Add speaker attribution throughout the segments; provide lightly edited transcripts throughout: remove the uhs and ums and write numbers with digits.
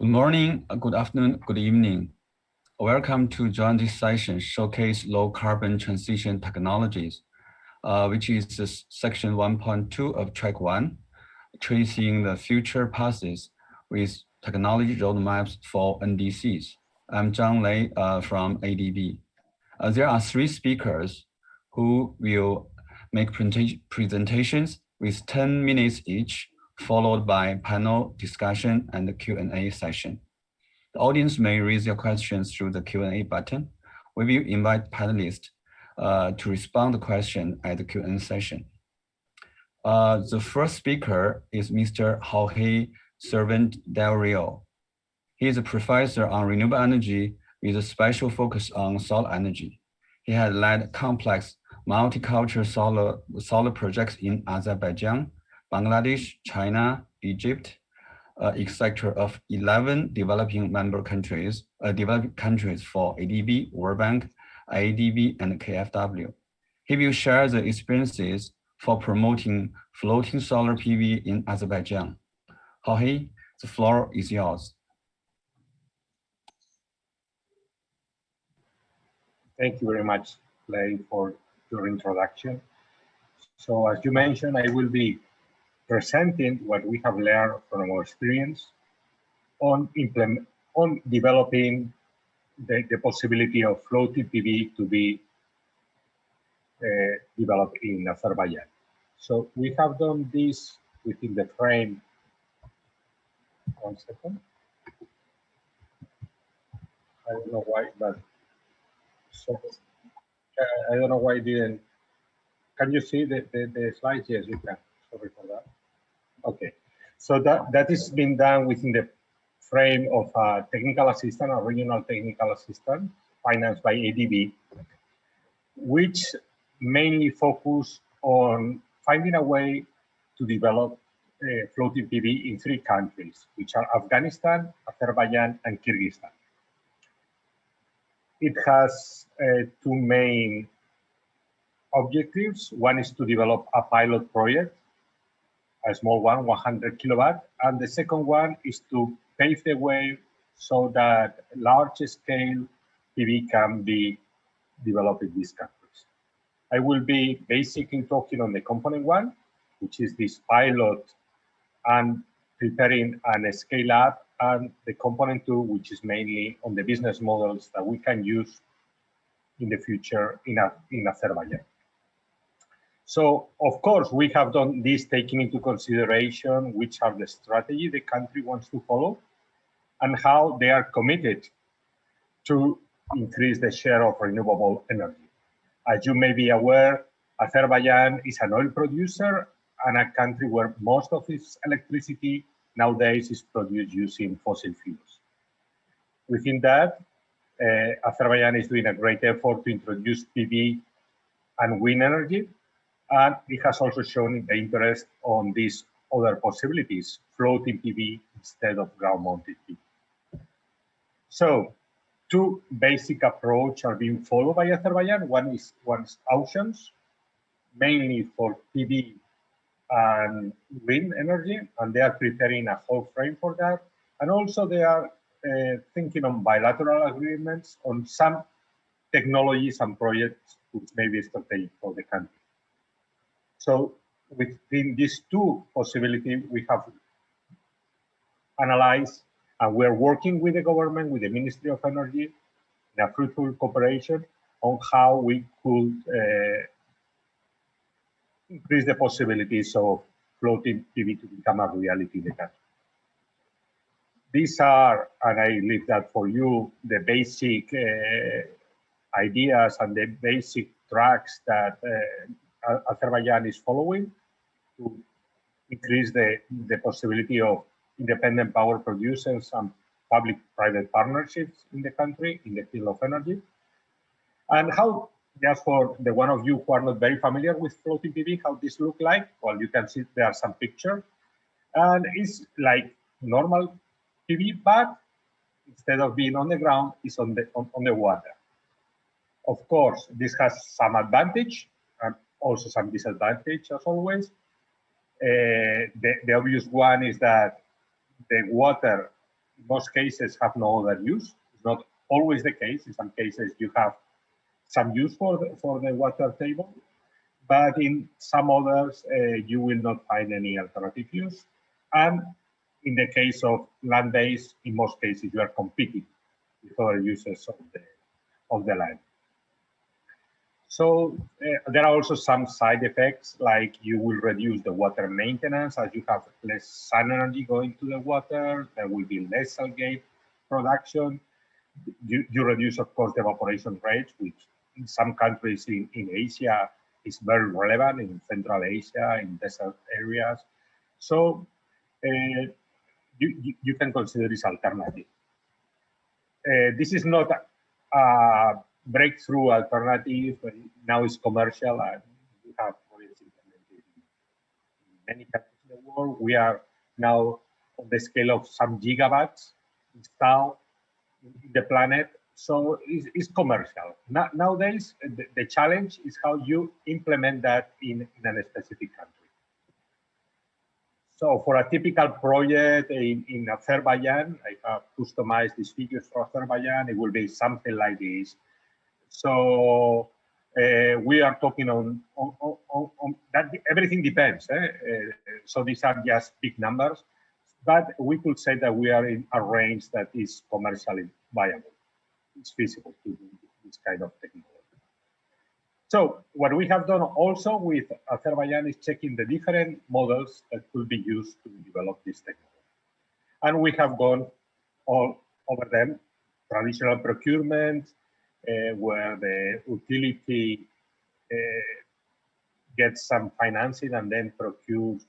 Speaker 1: Good morning, good afternoon, good evening. Welcome to join this session, Showcase Low Carbon Transition Technologies, which is section 1.2 of track 1, Tracing the Future Paths with Technology Roadmaps for NDCs. I'm Zhang Lei from ADB. There are 3 speakers who will make presentations with 10 minutes each, followed by panel discussion and the Q&A session. The audience may raise your questions through the Q&A button. We will invite panelists to respond to the question at the Q&A session. The first speaker is Mr. Jorge Servant Del Rio. He is a professor on renewable energy with a special focus on solar energy. He has led complex multicultural solar projects in Azerbaijan, Bangladesh, China, Egypt, etc. of 11 developing countries for ADB, World Bank, IADB, and KfW. He will share the experiences for promoting floating solar PV in Azerbaijan. Jorge, the floor is yours.
Speaker 2: Thank you very much, Lei, for your introduction. So as you mentioned, I will be presenting what we have learned from our experience on developing the possibility of floating PV to be developed in Azerbaijan. So we have done this within the frame. One second. I don't know why, but so I don't know why it didn't. Can you see the slides? Yes, you can. Sorry for that. Okay, so that is being done within the frame of a technical assistant, a regional technical assistant, financed by ADB, which mainly focus on finding a way to develop floating PV in 3 countries, which are Afghanistan, Azerbaijan, and Kyrgyzstan. It has 2 main objectives. One is to develop a pilot project, a small one, 100 kilowatt, and the second one is to pave the way so that large-scale PV can be developed in these countries. I will be basically talking on the component 1, which is this pilot and preparing a scale-up, and the component 2, which is mainly on the business models that we can use in the future in Azerbaijan. So, of course, we have done this taking into consideration which are the strategy the country wants to follow and how they are committed to increase the share of renewable energy. As you may be aware, Azerbaijan is an oil producer and a country where most of its electricity nowadays is produced using fossil fuels. Within that, Azerbaijan is doing a great effort to introduce PV and wind energy. And it has also shown the interest on these other possibilities, floating PV instead of ground-mounted PV. So, 2 basic approaches are being followed by Azerbaijan. One is auctions, mainly for PV and wind energy, and they are preparing a whole frame for that. And also they are thinking on bilateral agreements on some technologies and projects which may be strategic for the country. So within these 2 possibilities, we have analyzed, and we're working with the government, with the Ministry of Energy, in a fruitful cooperation on how we could increase the possibilities of floating PV to become a reality in the country. These are, and I leave that for you, the basic ideas and the basic tracks that Azerbaijan is following to increase the possibility of independent power producers and public-private partnerships in the country in the field of energy. And how, just for the one of you who are not very familiar with floating PV, how this look like? Well, you can see there are some pictures. And it's like normal PV, but instead of being on the ground, it's on the water. Of course, this has some advantage and also some disadvantage, as always. The obvious one is that the water most cases have no other use. It's not always the case. In some cases, you have some use for the water table, but in some others, you will not find any alternative use. And in the case of land-based, in most cases, you are competing with other uses of the land. So there are also some side effects, like you will reduce the water maintenance as you have less sun energy going to the water. There will be less algae production. You reduce, of course, the evaporation rates, which in some countries in Asia is very relevant, in Central Asia, in desert areas. So you can consider this alternative. This is not a breakthrough alternative, but now it's commercial, and we have projects implemented in many countries in the world. We are now on the scale of some gigawatts installed in the planet, so it's commercial. Nowadays, the challenge is how you implement that in a specific country. So for a typical project in Azerbaijan, I have customized these figures for Azerbaijan. It will be something like this. So we are talking on that. Everything depends. So these are just big numbers, but we could say that we are in a range that is commercially viable. It's feasible to do this kind of technology. So what we have done also with Azerbaijan is checking the different models that could be used to develop this technology. And we have gone all over them: traditional procurement, where the utility gets some financing and then procures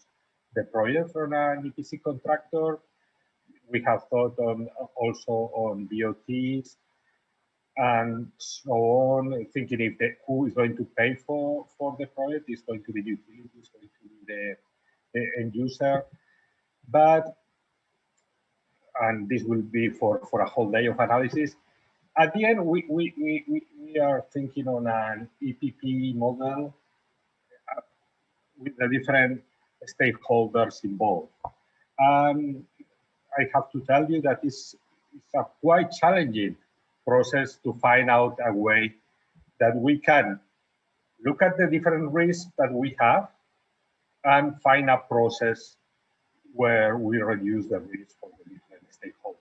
Speaker 2: the project from an EPC contractor. We have thought also on BOTs and so on, thinking if who is going to pay for the project. Is going to be the utility, is going to be the end user. But, and this will be for a whole day of analysis, at the end, we are thinking on an EPP model with the different stakeholders involved. I have to tell you that it's a quite challenging process to find out a way that we can look at the different risks that we have and find a process where we reduce the risk for the different stakeholders.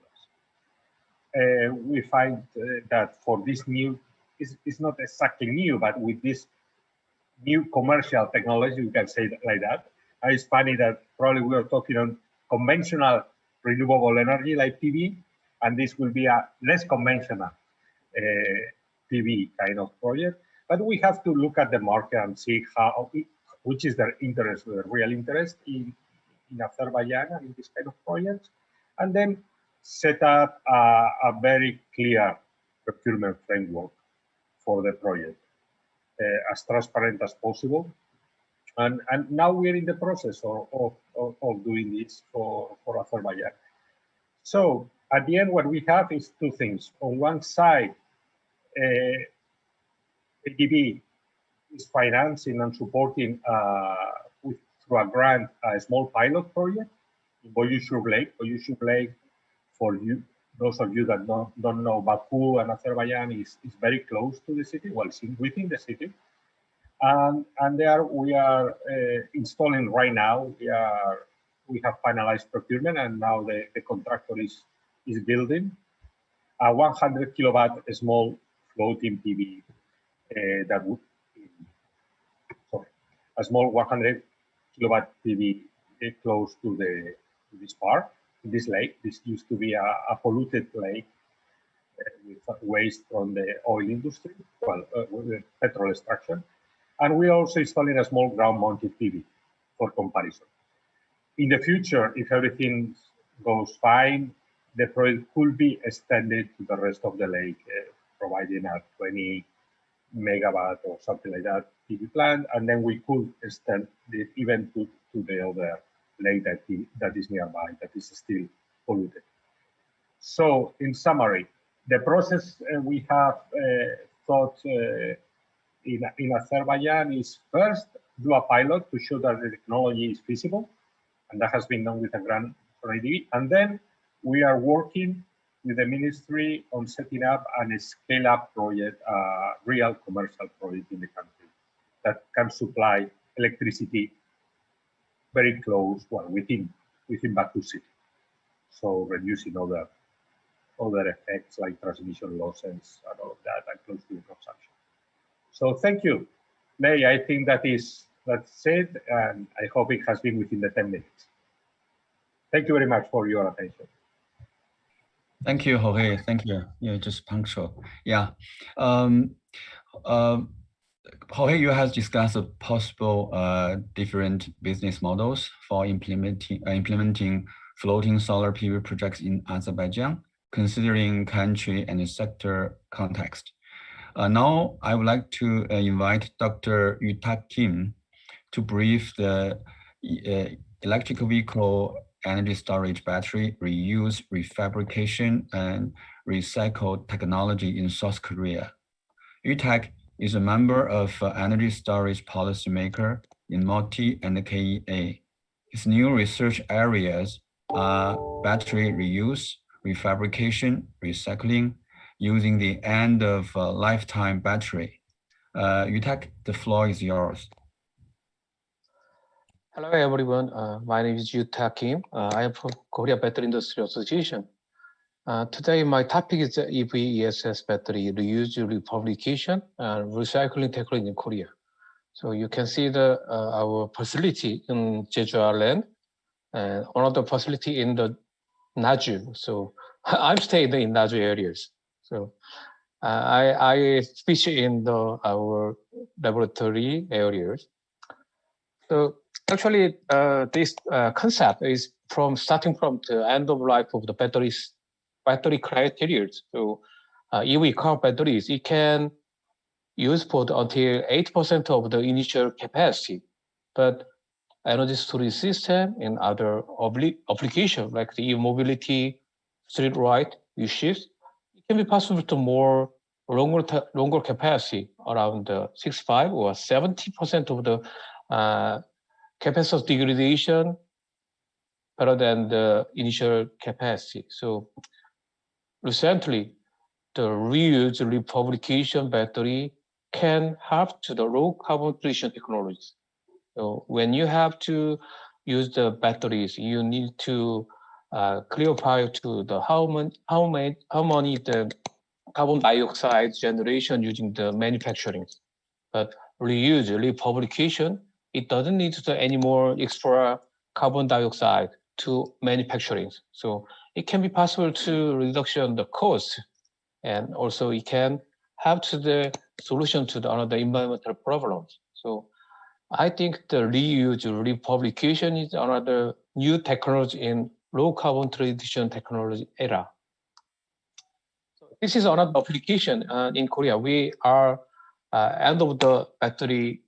Speaker 2: We find that for this new, it's not exactly new, but with this new commercial technology, we can say that like that. And it's funny that probably we are talking on conventional renewable energy like PV, and this will be a less conventional PV kind of project. But we have to look at the market and see which is their interest, the real interest in Azerbaijan and in this kind of projects, and then set up a very clear procurement framework for the project, as transparent as possible. And now we're in the process of doing this for Azerbaijan. So at the end, what we have is two things. On one side, ADB is financing and supporting through a grant a small pilot project in Boyuzhur Lake. Boyuzhur Lake, for you, those of you that don't know, Baku and Azerbaijan is very close to the city. Well, it's within the city. And there we are installing right now. We have finalized procurement, and now the contractor is building a 100 kilowatt small floating PV that would, sorry, a small 100 kilowatt PV close to this park, this lake. This used to be a polluted lake with waste from the oil industry, well, with petrol extraction. And we're also installing a small ground-mounted PV for comparison. In the future, if everything goes fine, the project could be extended to the rest of the lake, providing a 20 megawatt or something like that PV plant, and then we could extend it even to the other lake that is nearby, that is still polluted. So, in summary, the process we have thought in Azerbaijan is first do a pilot to show that the technology is feasible, and that has been done with a grant from ADB, and then we are working with the ministry on setting up a scale-up project, a real commercial project in the country that can supply electricity very close, well, within Baku city. So reducing other effects like transmission losses and all of that, and close to the consumption. So thank you, May. I think that's it, and I hope it has been within the 10 minutes. Thank you very much for your attention.
Speaker 1: Thank you, Jorge. Thank you. Yeah, just punctual. Yeah. Jorge, you have discussed the possible different business models for implementing floating solar PV projects in Azerbaijan, considering country and sector context. Now, I would like to invite Dr. Yutak Kim to brief the electric vehicle energy storage battery reuse, refabrication, and recycle technology in South Korea. Yutak is a member of energy storage policymaker in MOTIE and KEA. His new research areas are battery reuse, refabrication, recycling, using the end of lifetime battery. Yutak, the floor is yours.
Speaker 3: Hello, everyone. My name is Yutak Kim. I am from Korea Battery Industry Association. Today, my topic is EV ESS battery reuse, refabrication, and recycling technology in Korea. So you can see our facility in Jeju Island and another facility in the Naju. So I'm staying in Naju areas. So I feature in our laboratory areas. So actually, this concept is starting from the end of life of the battery criteria. So EV car batteries, it can use for until 8% of the initial capacity, but energy storage system and other applications like the e-mobility, street light, U-shifts, it can be possible to longer capacity, around 65 or 70% of the capacity degradation better than the initial capacity. So recently, the reuse refabrication battery can help to the low carbon transition technologies. So when you have to use the batteries, you need to clarify to the how many the carbon dioxide generation using the manufacturing. But reuse refabrication, it doesn't need any more extra carbon dioxide to manufacturing. So it can be possible to reduction the cost, and also it can help to the solution to the other environmental problems. So I think the reuse refabrication is another new technology in low carbon transition technology era. So this is another application in Korea. We are end of the battery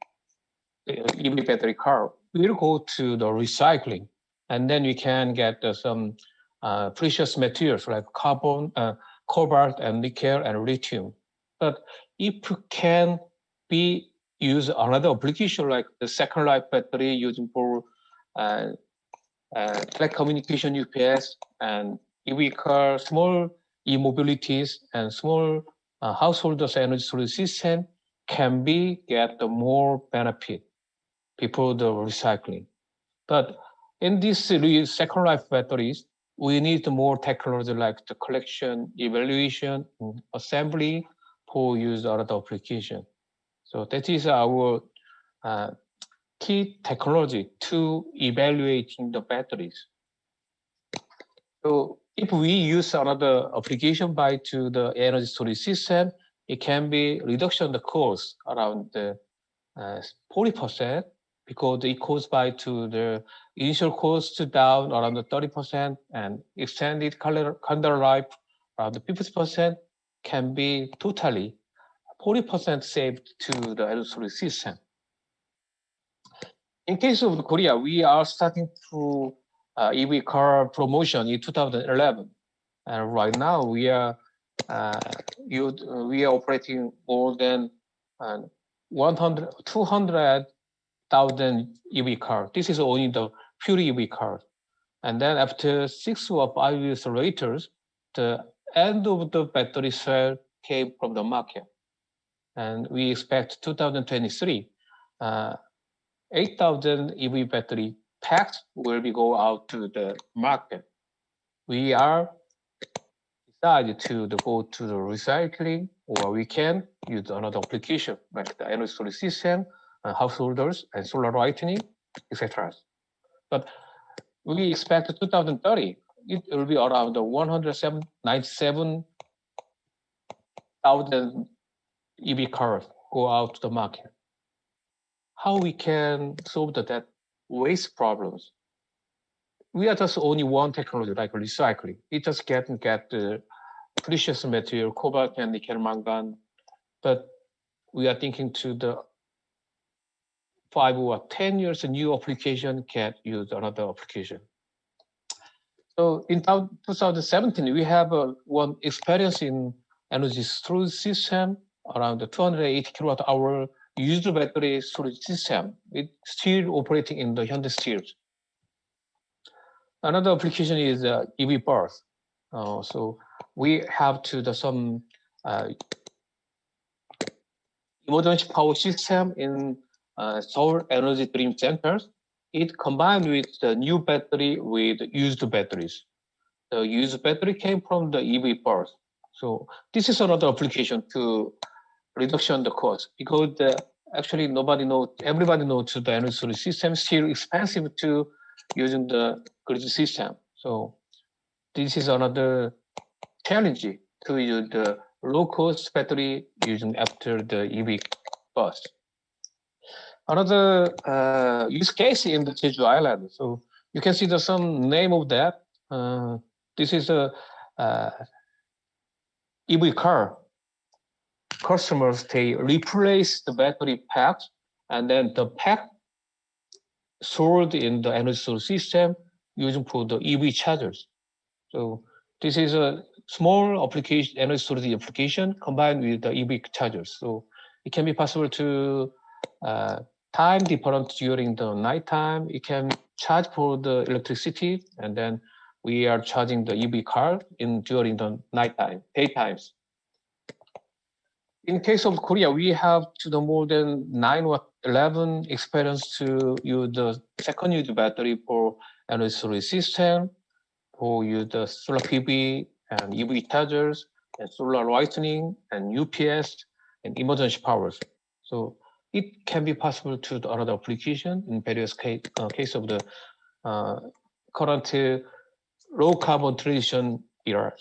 Speaker 3: EV battery car. We'll go to the recycling, and then we can get some precious materials like carbon, cobalt, and nickel, and lithium. But if can be use another application like the second life battery using for telecommunication UPS and EV car, small e-mobilities, and small householders energy storage system can be get the more benefit before the recycling. But in these second life batteries, we need more technology like the collection, evaluation, assembly for use other application. So that is our key technology to evaluating the batteries. So if we use another application to the energy storage system, it can be reduction the cost around 40%, because it goes to the initial cost down around 30%, and extended calendar life around 50% can be totally 40% saved to the energy storage system. In case of Korea, we are starting to EV car promotion in 2011, and right now we are operating more than 200,000 EV cars. This is only the pure EV cars. And then after 6 or 5 years later, the end of the battery cell came from the market. And we expect 2023, 8,000 EV battery packs will be go out to the market. We are decided to go to the recycling, or we can use another application like the energy storage system, householders, and solar lighting, etc. But we expect 2030, it will be around 197,000 EV cars go out to the market. How we can solve that waste problems? We are just only one technology like recycling. It just get the precious material, cobalt and nickel mangan, but we are thinking to the 5 or 10 years, a new application can use another application. So in 2017, we have one experience in energy storage system around the 280 kilowatt hour used battery storage system. It's still operating in the Hyundai Steel. Another application is EV bus. So we have some emergency power system in Seoul Energy Dream Centers. It combined with the new battery with used batteries. The used battery came from the EV bus. So this is another application to reduction the cost, because actually everybody knows the energy storage system is still expensive to using the grid system. So this is another challenge to use the low cost battery using after the EV bus. Another use case in the Jeju Island. So you can see some name of that. This is a EV car. Customers, they replace the battery packs, and then the pack sold in the energy storage system using for the EV chargers. So this is a small application, energy storage application combined with the EV chargers. So it can be possible to time different during the nighttime. It can charge for the electricity, and then we are charging the EV car during the nighttime, daytimes. In case of Korea, we have more than 9 or 11 experience to use the second use battery for energy storage system, for use the solar PV and EV chargers and solar lighting and UPS and emergency powers. So it can be possible to the other application in various case of the current low carbon transition era.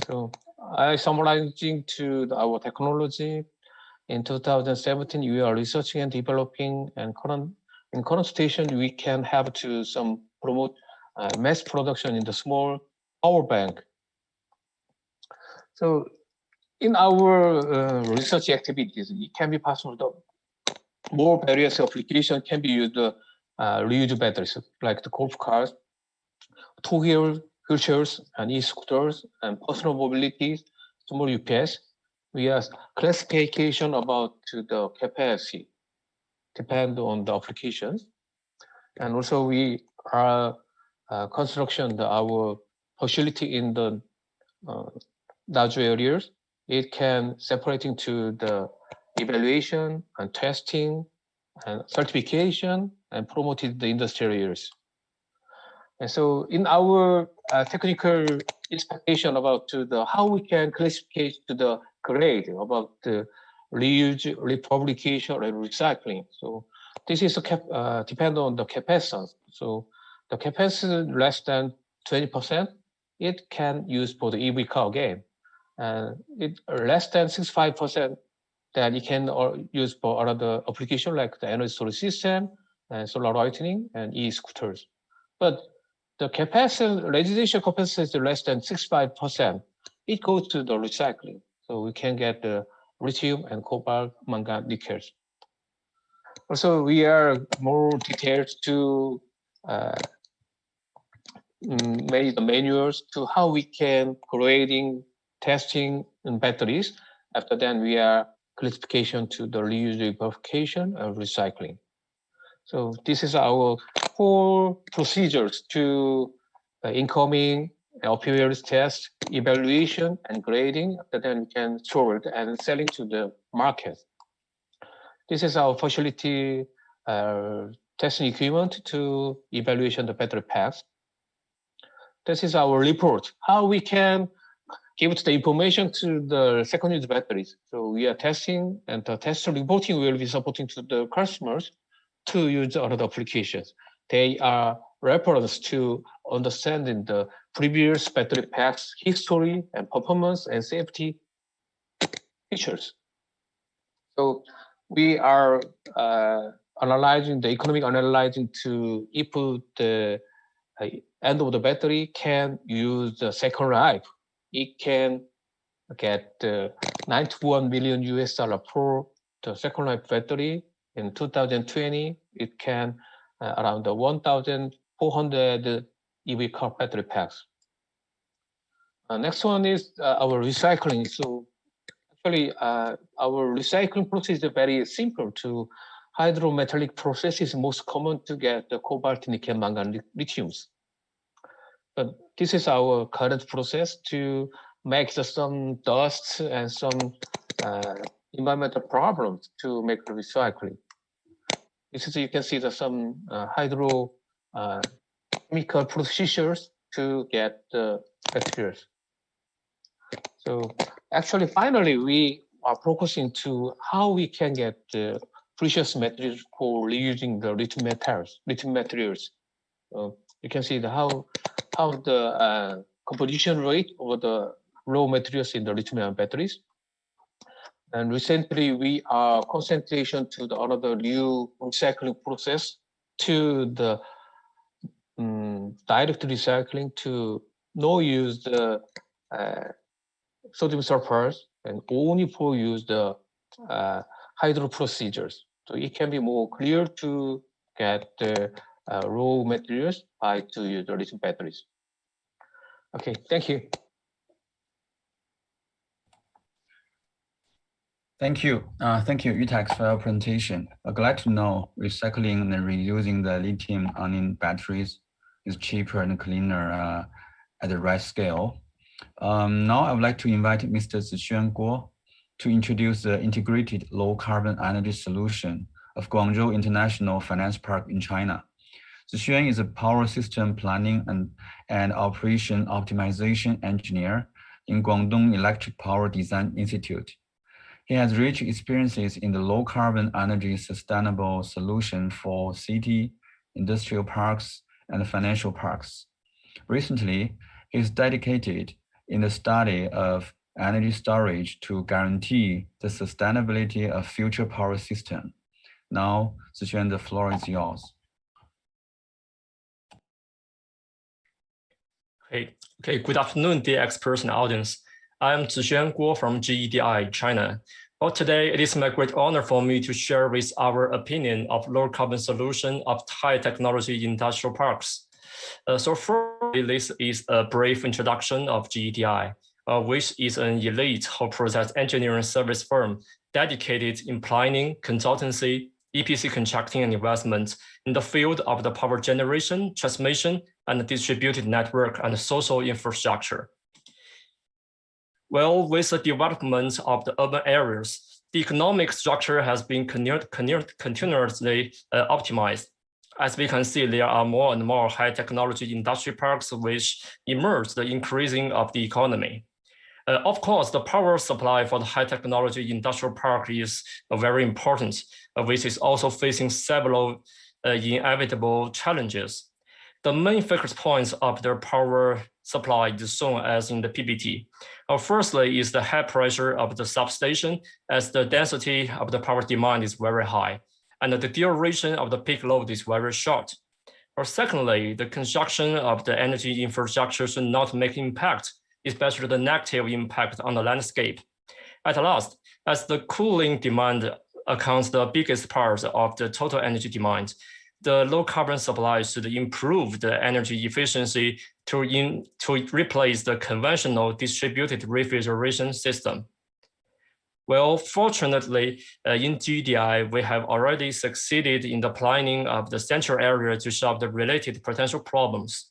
Speaker 3: So I summarizing to our technology. In 2017, we are researching and developing, and in current station, we can have to promote mass production in the small power bank. So in our research activities, it can be possible that more various applications can be used reused batteries, like the golf cars, two-wheelchairs, and e-scooters, and personal mobility, small UPS. We have classification about the capacity, depend on the applications. And also we are construction our facility in the large areas. It can separating to the evaluation and testing and certification and promoted the industrial areas. And so in our technical expectation about how we can classify to the grade about the reuse, republication, and recycling. So this is depend on the capacitance. So the capacity less than 20%, it can use for the EV car again. And it less than 65%, then it can use for another application like the energy storage system and solar lighting and e-scooters. But the capacity, residual capacity is less than 65%. It goes to the recycling. So we can get the lithium and cobalt, mangan, nickels. Also, we are more detailed to make the manuals to how we can grading, testing in batteries. After then, we are classification to the reuse, repurification, and recycling. So this is our whole procedures to incoming appearance test, evaluation, and grading. Then we can store it and sell it to the market. This is our facility testing equipment to evaluation the battery packs. This is our report, how we can give the information to the second-use batteries. So we are testing, and the test reporting will be supporting to the customers to use other applications. They are reference to understanding the previous battery packs history and performance and safety features. So we are analyzing the economic analyzing to if the end of the battery can use the second life. It can get $91 million for the second life battery. In 2020, it can around 1,400 EV car battery packs. Next one is our recycling. So actually, our recycling process is very simple. To hydrometallic process is most common to get the cobalt, nickel, manganese, lithiums. But this is our current process to make some dust and some environmental problems to make the recycling. This is, you can see some hydro chemical procedures to get the materials. So actually, finally, we are focusing to how we can get the precious materials for reusing the lithium materials. You can see how the composition rate of the raw materials in the lithium batteries. And recently, we are concentration to the another new recycling process to the direct recycling to no use the sodium sulfurs and only for use the hydro procedures. So it can be more clear to get the raw materials by to use the lithium batteries. Okay, thank you.
Speaker 1: Thank you, Yutax, for your presentation. Glad to know recycling and reusing the lithium-ion batteries is cheaper and cleaner at the right scale. Now I would like to invite Mr. Zixuan Guo to introduce the integrated low-carbon energy solution of Guangzhou International Finance Park in China. Zixuan is a power system planning and operation optimization engineer in Guangdong Electric Power Design Institute. He has rich experiences in the low-carbon energy sustainable solution for city, industrial parks, and financial parks. Recently, he is dedicated in the study of energy storage to guarantee the sustainability of future power system. Now, Zixuan, the floor is yours.
Speaker 4: Okay. Good afternoon, dear experts and audience. I'm Zixuan Guo from GEDI, China. Well, today it is my great honor for me to share with our opinion of low carbon solution of high technology industrial parks. So firstly, this is a brief introduction of GEDI, which is an elite whole process engineering service firm dedicated in planning, consultancy, EPC contracting and investment in the field of the power generation, transmission, and distributed network and social infrastructure. Well, with the development of the urban areas, the economic structure has been continuously optimized. As we can see, there are more and more high technology industry parks which emerge the increasing of the economy. Of course, the power supply for the high technology industrial park is very important, which is also facing several inevitable challenges. The main focus points of their power supply is shown as in the PPT. Firstly is the high pressure of the substation as the density of the power demand is very high and the duration of the peak load is very short. Or secondly, the construction of the energy infrastructure should not make impact, especially the negative impact on the landscape. At last, as the cooling demand accounts the biggest part of the total energy demand, the low carbon supply should improve the energy efficiency to replace the conventional distributed refrigeration system. Well, fortunately, in GEDI, we have already succeeded in the planning of the central area to solve the related potential problems.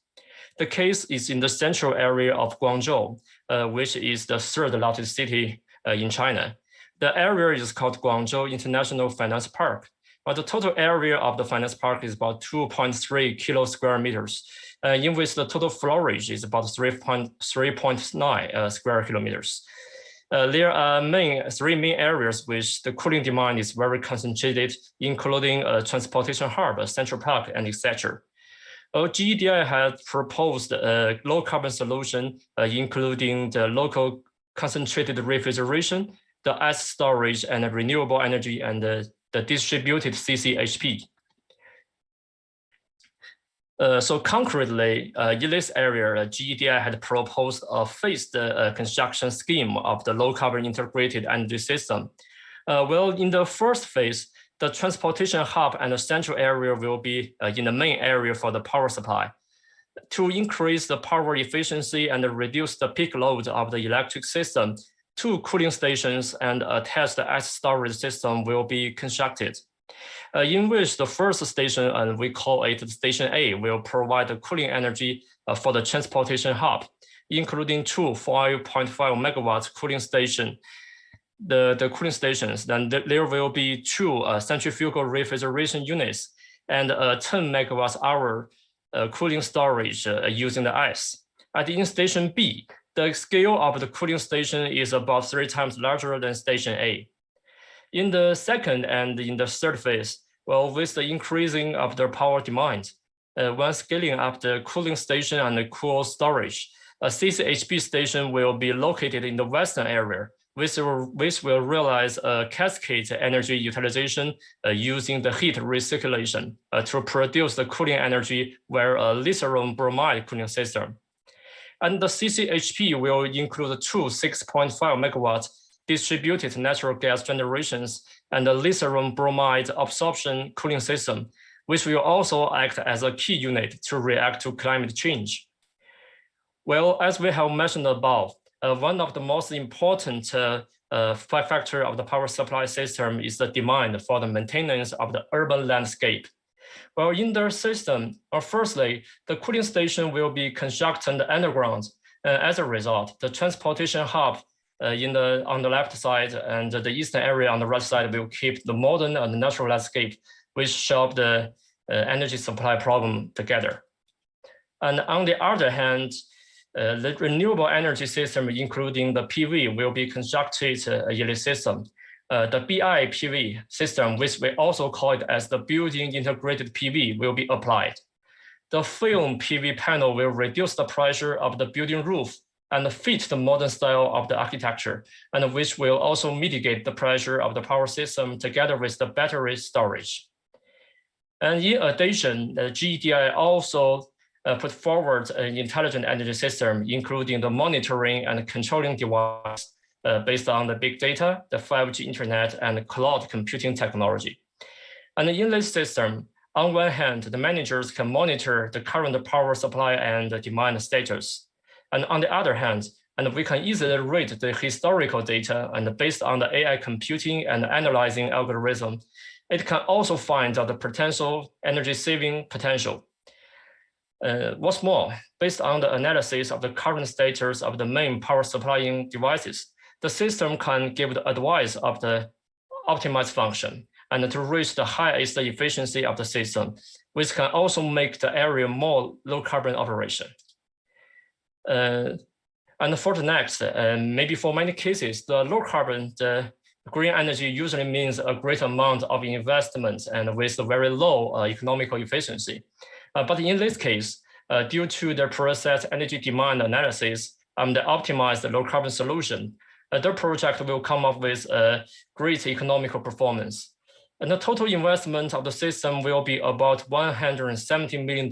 Speaker 4: The case is in the central area of Guangzhou, which is the third largest city in China. The area is called Guangzhou International Finance Park, but the total area of the finance park is about 2.3 square meters, in which the total florage is about 3.9 square kilometers. There are three main areas which the cooling demand is very concentrated, including a transportation hub, a central park, and etc. GEDI has proposed a low carbon solution, including the local concentrated refrigeration, the ice storage, and renewable energy, and the distributed CCHP. So concretely, in this area, GEDI had proposed a phased construction scheme of the low carbon integrated energy system. Well, in the first phase, the transportation hub and the central area will be in the main area for the power supply. To increase the power efficiency and reduce the peak load of the electric system, 2 cooling stations and attached ice storage system will be constructed, in which the first station, and we call it Station A, will provide the cooling energy for the transportation hub, including 2 5.5 megawatts cooling station. The cooling stations, then there will be 2 centrifugal refrigeration units and 10 megawatts hour cooling storage using the ice. In Station B, the scale of the cooling station is about 3 times larger than Station A. In the second and in the third phase, well, with the increasing of the power demand, when scaling up the cooling station and the cool storage, a CCHP station will be located in the western area, which will realize a cascade energy utilization using the heat recirculation to produce the cooling energy via a lithium bromide cooling system. And the CCHP will include 2 6.5 megawatts distributed natural gas generations and the lithium bromide absorption cooling system, which will also act as a key unit to react to climate change. Well, as we have mentioned above, one of the most important factor of the power supply system is the demand for the maintenance of the urban landscape. Well, in the system, firstly, the cooling station will be constructed underground. As a result, the transportation hub on the left side and the eastern area on the right side will keep the modern and natural landscape, which solve the energy supply problem together. And on the other hand, the renewable energy system, including the PV, will be constructed in the system. The BIPV system, which we also call it as the building integrated PV, will be applied. The film PV panel will reduce the pressure of the building roof and fit the modern style of the architecture, and which will also mitigate the pressure of the power system together with the battery storage. And in addition, the GEDI also put forward an intelligent energy system, including the monitoring and controlling device based on the big data, the 5G internet, and cloud computing technology. And in this system, on one hand, the managers can monitor the current power supply and the demand status. And on the other hand, and we can easily read the historical data, and based on the AI computing and analyzing algorithm, it can also find out the potential energy saving potential. What's more, based on the analysis of the current status of the main power supplying devices, the system can give the advice of the optimized function and to reach the highest efficiency of the system, which can also make the area more low carbon operation. And for the next, maybe for many cases, the low carbon, the green energy usually means a great amount of investment and with a very low economical efficiency. But in this case, due to the process energy demand analysis and the optimized low carbon solution, the project will come up with a great economical performance. And the total investment of the system will be about $170 million.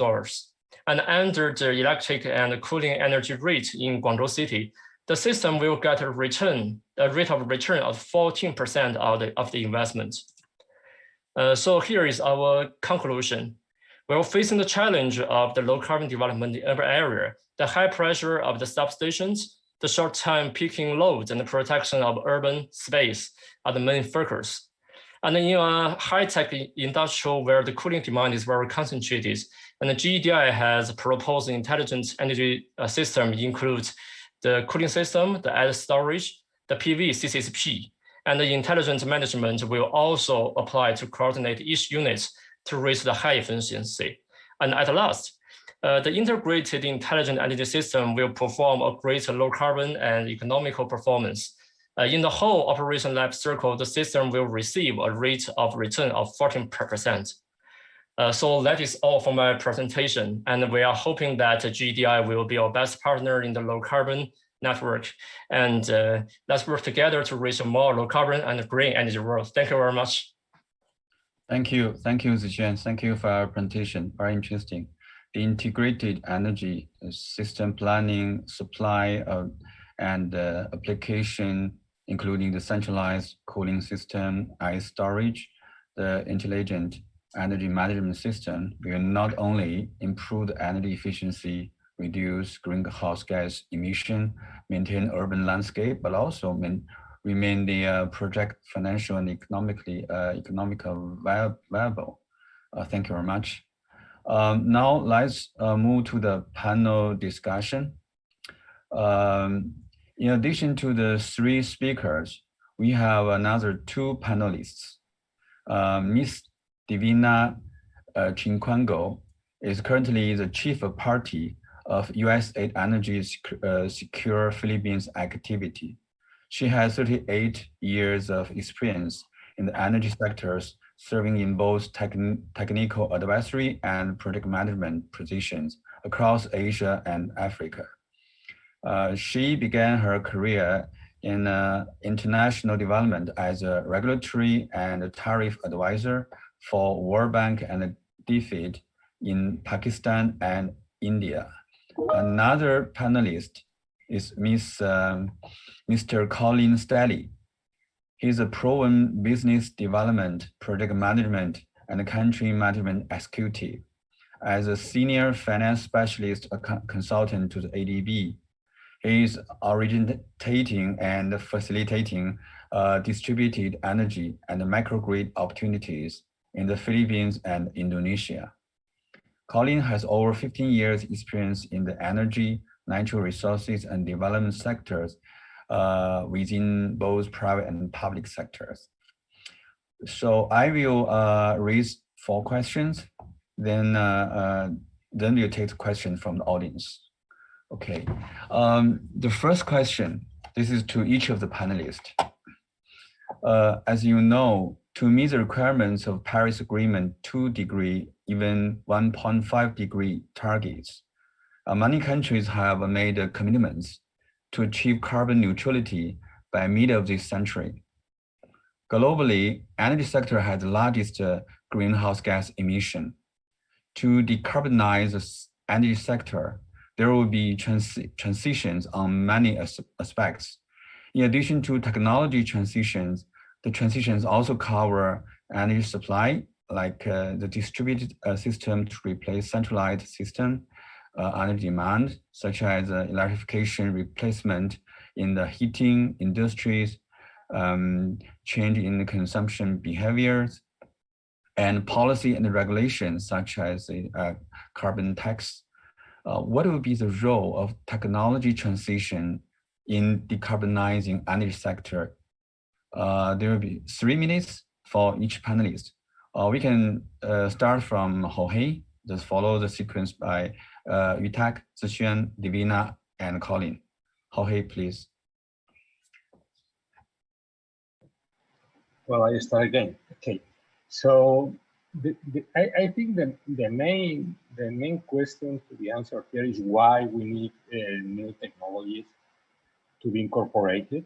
Speaker 4: And under the electric and cooling energy rate in Guangzhou City, the system will get a rate of return of 14% of the investment. So here is our conclusion. We're facing the challenge of the low carbon development in the urban area, the high pressure of the substations, the short time peaking loads, and the protection of urban space are the main focus. And in a high-tech industrial where the cooling demand is very concentrated, and the GEDI has proposed an intelligent energy system includes the cooling system, the added storage, the PV, CCSP, and the intelligent management will also apply to coordinate each unit to reach the high efficiency. And at last, the integrated intelligent energy system will perform a greater low carbon and economical performance. In the whole operation life cycle, the system will receive a rate of return of 14%. So that is all for my presentation. And we are hoping that GEDI will be our best partner in the low carbon network. And let's work together to reach a more low carbon and green energy world. Thank you very much.
Speaker 1: Thank you, Zixian. Thank you for our presentation. Very interesting. The integrated energy system planning, supply, and application, including the centralized cooling system, ice storage, the intelligent energy management system will not only improve the energy efficiency, reduce greenhouse gas emission, maintain urban landscape, but also remain the project financial and economically viable. Thank you very much. Now let's move to the panel discussion. In addition to the 3 speakers, we have another 2 panelists. Ms. Divina Chinquango is currently the chief of party of USAID Energy Secure Philippines activity. She has 38 years of experience in the energy sectors, serving in both technical advisory and project management positions across Asia and Africa. She began her career in international development as a regulatory and tariff advisor for World Bank and DFID in Pakistan and India. Another panelist is Mr. Colin Staley. He's a proven business development, project management, and country management executive. As a senior finance specialist consultant to the ADB, he is originating and facilitating distributed energy and microgrid opportunities in the Philippines and Indonesia. Colin has over 15 years experience in the energy, natural resources, and development sectors within both private and public sectors. So I will raise 4 questions, then we'll take the question from the audience. Okay, the first question, this is to each of the panelists. As you know, to meet the requirements of Paris Agreement 2-degree, even 1.5-degree targets, many countries have made commitments to achieve carbon neutrality by mid of this century. Globally, energy sector has the largest greenhouse gas emission. To decarbonize the energy sector, there will be transitions on many aspects. In addition to technology transitions, the transitions also cover energy supply, like the distributed system to replace centralized system, energy demand, such as electrification replacement in the heating industries, change in the consumption behaviors, and policy and regulations such as carbon tax. What will be the role of technology transition in decarbonizing energy sector? There will be 3 minutes for each panelist. We can start from Jorge, just follow the sequence by Yutak, Zixian, Divina, and Colin. Jorge, please.
Speaker 2: Well, I start again. Okay, so I think the main question to be answered here is why we need new technologies to be incorporated,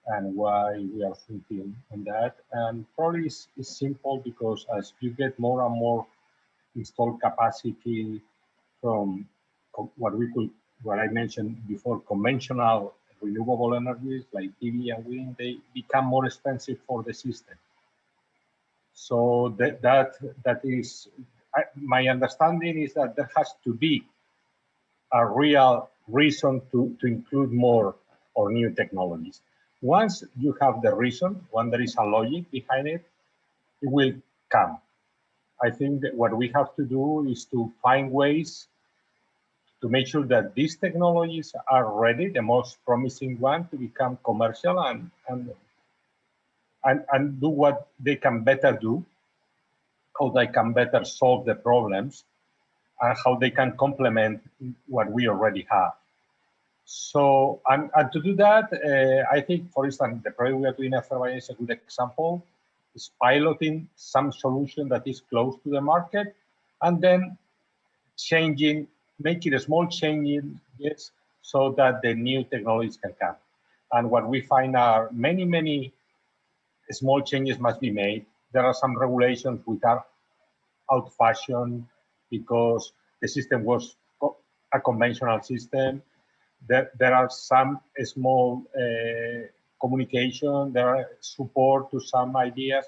Speaker 2: and why we are thinking on that. And probably it's simple, because as you get more and more installed capacity from what I mentioned before, conventional renewable energies like PV and wind, they become more expensive for the system. So that is, my understanding is that there has to be a real reason to include more or new technologies. Once you have the reason, when there is a logic behind it, it will come. I think that what we have to do is to find ways to make sure that these technologies are ready, the most promising one, to become commercial and do what they can better do, how they can better solve the problems, and how they can complement what we already have. So, and to do that, I think, for instance, the project we are doing at Azerbaiján is a good example. Is piloting some solution that is close to the market, and then making a small changes so that the new technologies can come. And what we find are many small changes must be made. There are some regulations which are out-fashioned because the system was a conventional system. There are some small communication, there are support to some ideas.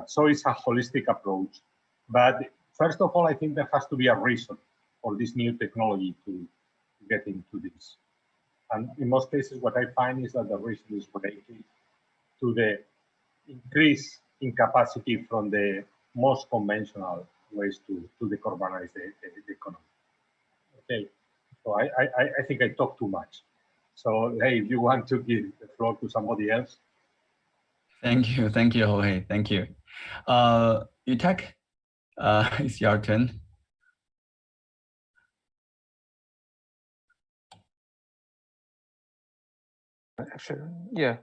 Speaker 2: So it's a holistic approach. But first of all, I think there has to be a reason for this new technology to get into this. And in most cases, what I find is that the reason is related to the increase in capacity from the most conventional ways to decarbonize the economy. Okay, so I think I talk too much. So hey, if you want to give the floor to somebody else.
Speaker 1: Thank you, Jorge. Thank you. Yutek, it's your turn.
Speaker 3: Actually, yeah.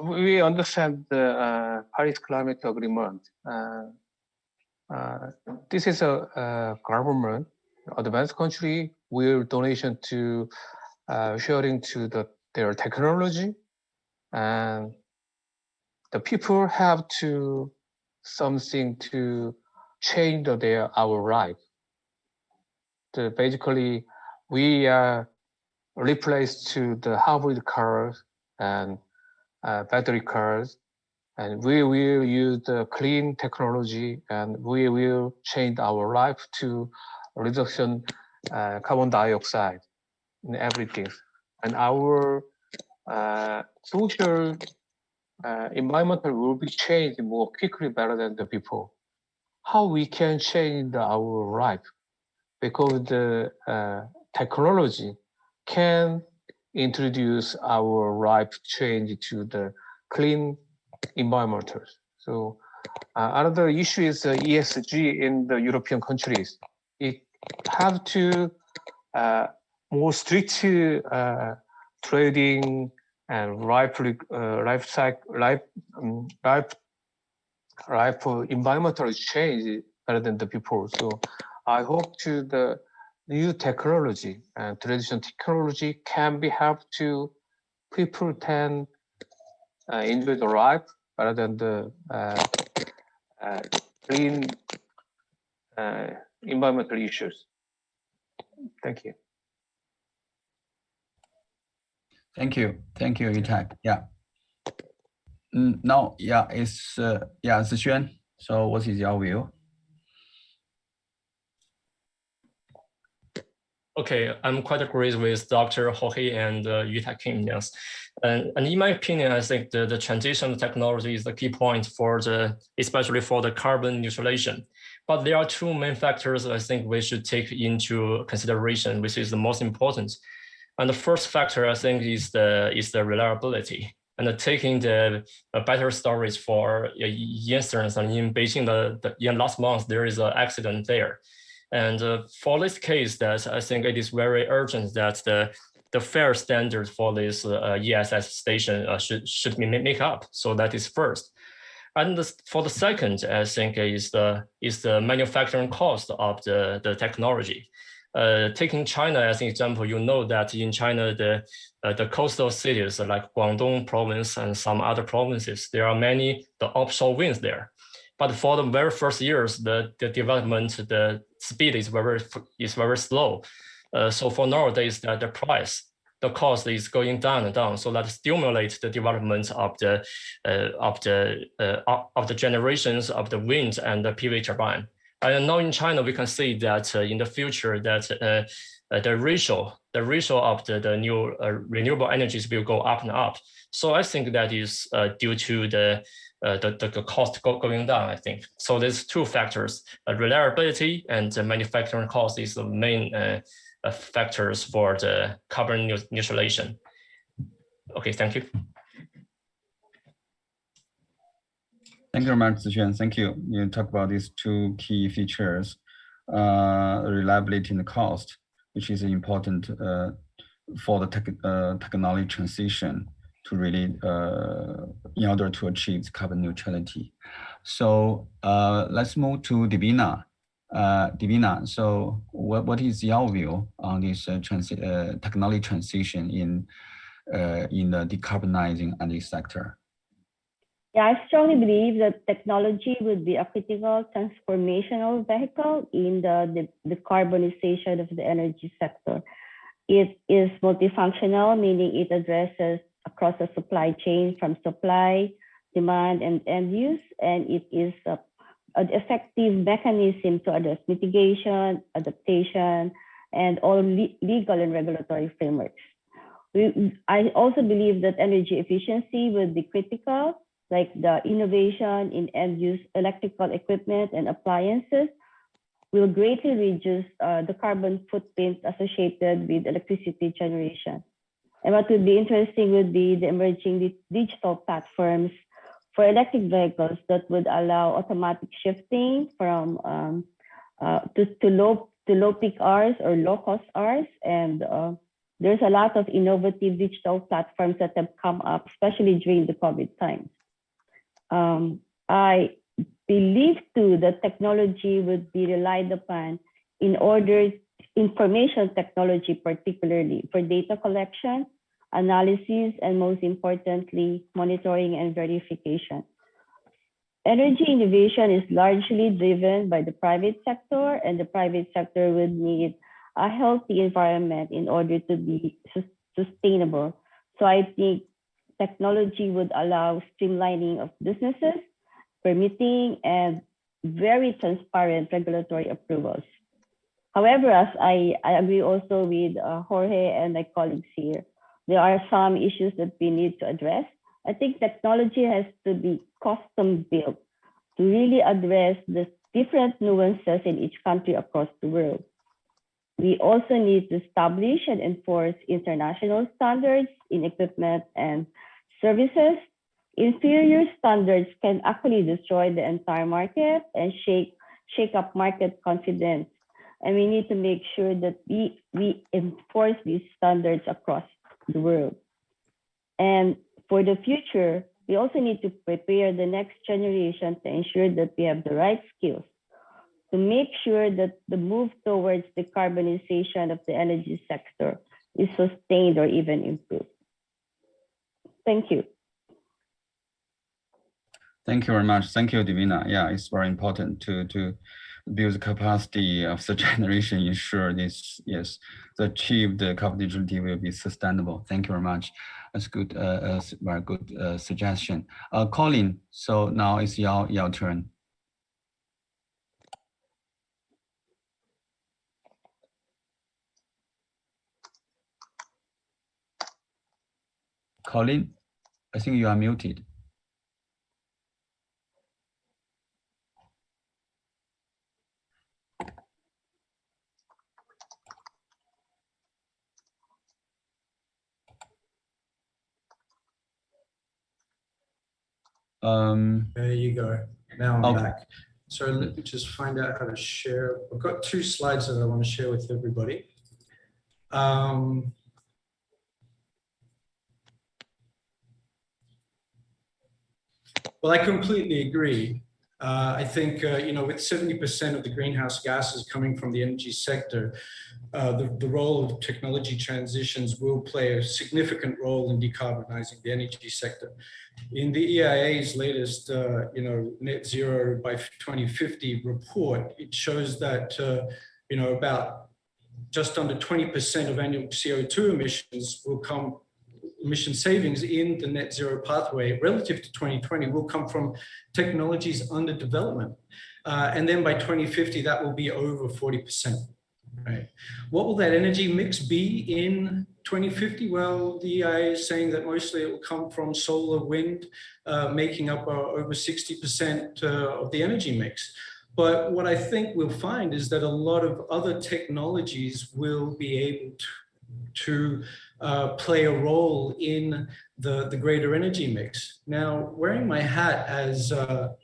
Speaker 3: We understand the Paris Climate Agreement. This is a government, advanced country, will donation to sharing to their technology, and the people have to something to change our life. Basically, we are replaced to the hybrid cars and battery cars, and we will use the clean technology, and we will change our life to reduction carbon dioxide in everything. And our social environmental will be changed more quickly better than the people. How we can change our life? Because the technology can introduce our life change to the clean environment. So another issue is ESG in the European countries. It have to more strict trading and life environmental change better than the people. So I hope to the new technology and traditional technology can be helped to people can enjoy the life rather than the clean environmental issues. Thank you.
Speaker 1: Thank you, Yutek. Yeah. Now, yeah, it's Zixuan. So, what is your view?
Speaker 4: Okay, I'm quite agreed with Dr. Jorge and Yutek Kim. Yes, and in my opinion, I think the transition technology is the key point for especially for the carbon neutralization. But there are two main factors I think we should take into consideration, which is the most important. And the first factor I think is the reliability. And taking the battery storage for instance, and in Beijing, in last month there is an accident there. And for this case, that I think it is very urgent that the fair standard for this ESS station should be made up. So that is first. And for the second, I think is the manufacturing cost of the technology. Taking China as an example, you know that in China the coastal cities like Guangdong province and some other provinces, there are many the offshore winds there. But for the very first years, the development, the speed is very slow. So for nowadays, the cost is going down and down. So that stimulates the development of the generations of the wind and the PV turbine. And now in China, we can see that in the future that the ratio of the new renewable energies will go up and up. So I think that is due to the cost going down, I think. So there's two factors, reliability and the manufacturing cost is the main factors for the carbon neutralization. Okay, thank you.
Speaker 1: Thank you very much, Zixuan. Thank you. You talk about these two key features, reliability and cost, which is important for the technology transition to really, in order to achieve carbon neutrality. So let's move to Divina. Divina, so what is your view on this technology transition in the decarbonizing energy sector?
Speaker 5: Yeah, I strongly believe that technology would be a critical transformational vehicle in the decarbonization of the energy sector. It is multifunctional, meaning it addresses across the supply chain from supply, demand, and end use, and it is an effective mechanism to address mitigation, adaptation, and all legal and regulatory frameworks. I also believe that energy efficiency will be critical, like the innovation in end-use electrical equipment and appliances will greatly reduce the carbon footprint associated with electricity generation. And what would be interesting would be the emerging digital platforms for electric vehicles that would allow automatic shifting from to low peak hours or low cost hours. And there's a lot of innovative digital platforms that have come up, especially during the COVID times. I believe too that technology would be relied upon in order, information technology particularly, for data collection, analysis, and most importantly, monitoring and verification. Energy innovation is largely driven by the private sector, and the private sector would need a healthy environment in order to be sustainable. So I think technology would allow streamlining of businesses, permitting, and very transparent regulatory approvals. However, as I agree also with Jorge and my colleagues here, there are some issues that we need to address. I think technology has to be custom built to really address the different nuances in each country across the world. We also need to establish and enforce international standards in equipment and services. Inferior standards can actually destroy the entire market and shake up market confidence. And we need to make sure that we enforce these standards across the world. And for the future, we also need to prepare the next generation to ensure that we have the right skills to make sure that the move towards decarbonization of the energy sector is sustained or even improved. Thank you.
Speaker 1: Thank you very much. Thank you, Divina. Yeah, it's very important to build the capacity of the generation, ensure this, yes, to achieve the carbon neutrality will be sustainable. Thank you very much. That's good, very good suggestion. Colin, so now it's your turn. Colin, I think you are muted.
Speaker 6: There you go. Now I'm
Speaker 1: okay.
Speaker 6: back. So let me just find out how to share. I've got 2 slides that I want to share with everybody. Well, I completely agree. I think, you know, with 70% of the greenhouse gases coming from the energy sector, the role of technology transitions will play a significant role in decarbonizing the energy sector. In the EIA's latest, you know, net zero by 2050 report, it shows that, you know, about just under 20% of annual CO2 emissions will come, emission savings in the net zero pathway relative to 2020 will come from technologies under development. And then by 2050, that will be over 40%. right? What will that energy mix be in 2050? Well, the EIA is saying that mostly it will come from solar, wind, making up over 60% of the energy mix. But what I think we'll find is that a lot of other technologies will be able to play a role in the greater energy mix. Now, wearing my hat as,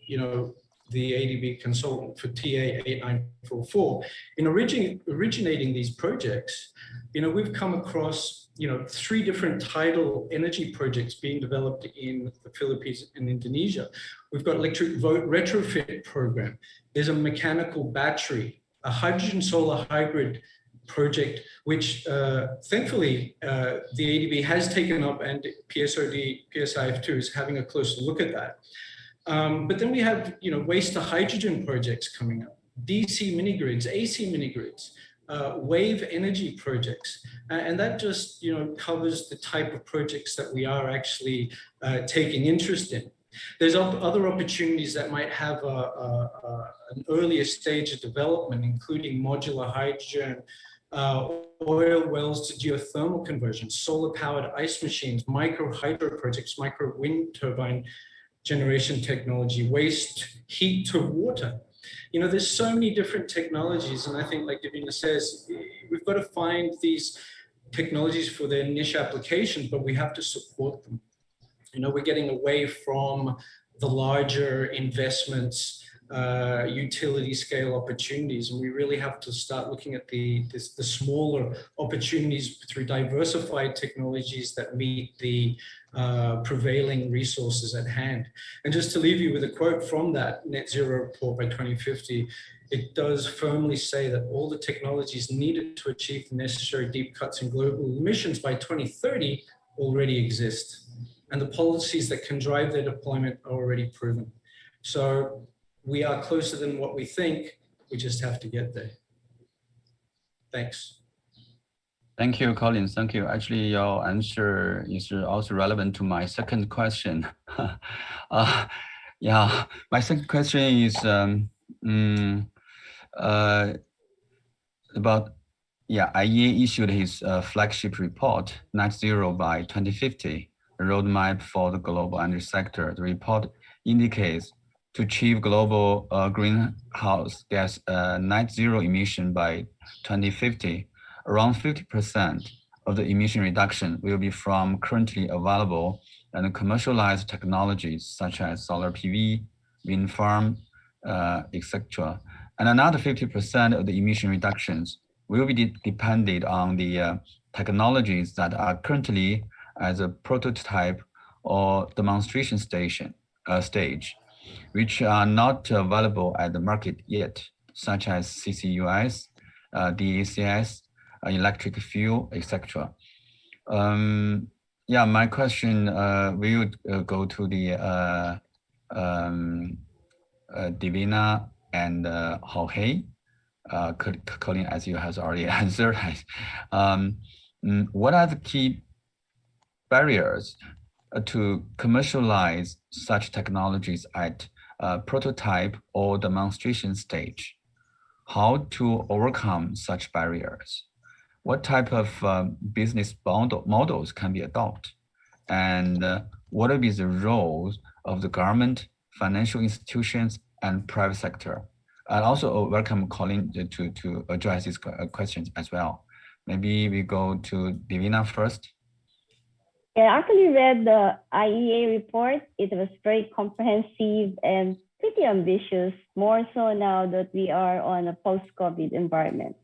Speaker 6: you know, the ADB consultant for TA8944, in originating these projects, you know, we've come across, you know, 3 different tidal energy projects being developed in the Philippines and Indonesia. We've got electric boat retrofit program. There's a mechanical battery, a hydrogen solar hybrid project, which thankfully the ADB has taken up, and PSIF2 is having a closer look at that. But then we have, you know, waste to hydrogen projects coming up, DC mini grids, AC mini grids, wave energy projects, and that just, you know, covers the type of projects that we are actually taking interest in. There's other opportunities that might have an earlier stage of development, including modular hydrogen, oil wells to geothermal conversion, solar-powered ice machines, micro hydro projects, micro wind turbine generation technology, waste heat to water. You know, there's so many different technologies, and I think, like Davina says, we've got to find these technologies for their niche applications, but we have to support them. You know, we're getting away from the larger investments, utility scale opportunities, and we really have to start looking at the smaller opportunities through diversified technologies that meet the prevailing resources at hand. And just to leave you with a quote from that net zero report by 2050, it does firmly say that all the technologies needed to achieve the necessary deep cuts in global emissions by 2030 already exist, and the policies that can drive their deployment are already proven. So we are closer than what we think. We just have to get there. Thanks.
Speaker 1: Thank you, Colin. Thank you. Actually, your answer is also relevant to my second question. Yeah, my second question is about, IEA issued his flagship report, Net Zero by 2050, a roadmap for the global energy sector. The report indicates to achieve global greenhouse gas net zero emission by 2050, around 50% of the emission reduction will be from currently available and commercialized technologies such as solar PV, wind farm, etc. And another 50% of the emission reductions will be dependent on the technologies that are currently as a prototype or demonstration stage, which are not available at the market yet, such as CCUS, DCS, electric fuel, etc. My question will go to the Davina and Jorge. Colin, as you has already answered, what are the key barriers to commercialize such technologies at prototype or demonstration stage? How to overcome such barriers? What type of business models can be adopted? And what will be the roles of the government, financial institutions, and private sector? And also welcome Colin to address these questions as well. Maybe we go to Davina first.
Speaker 5: I actually read the IEA report. It was very comprehensive and pretty ambitious, more so now that we are on a post-COVID environment.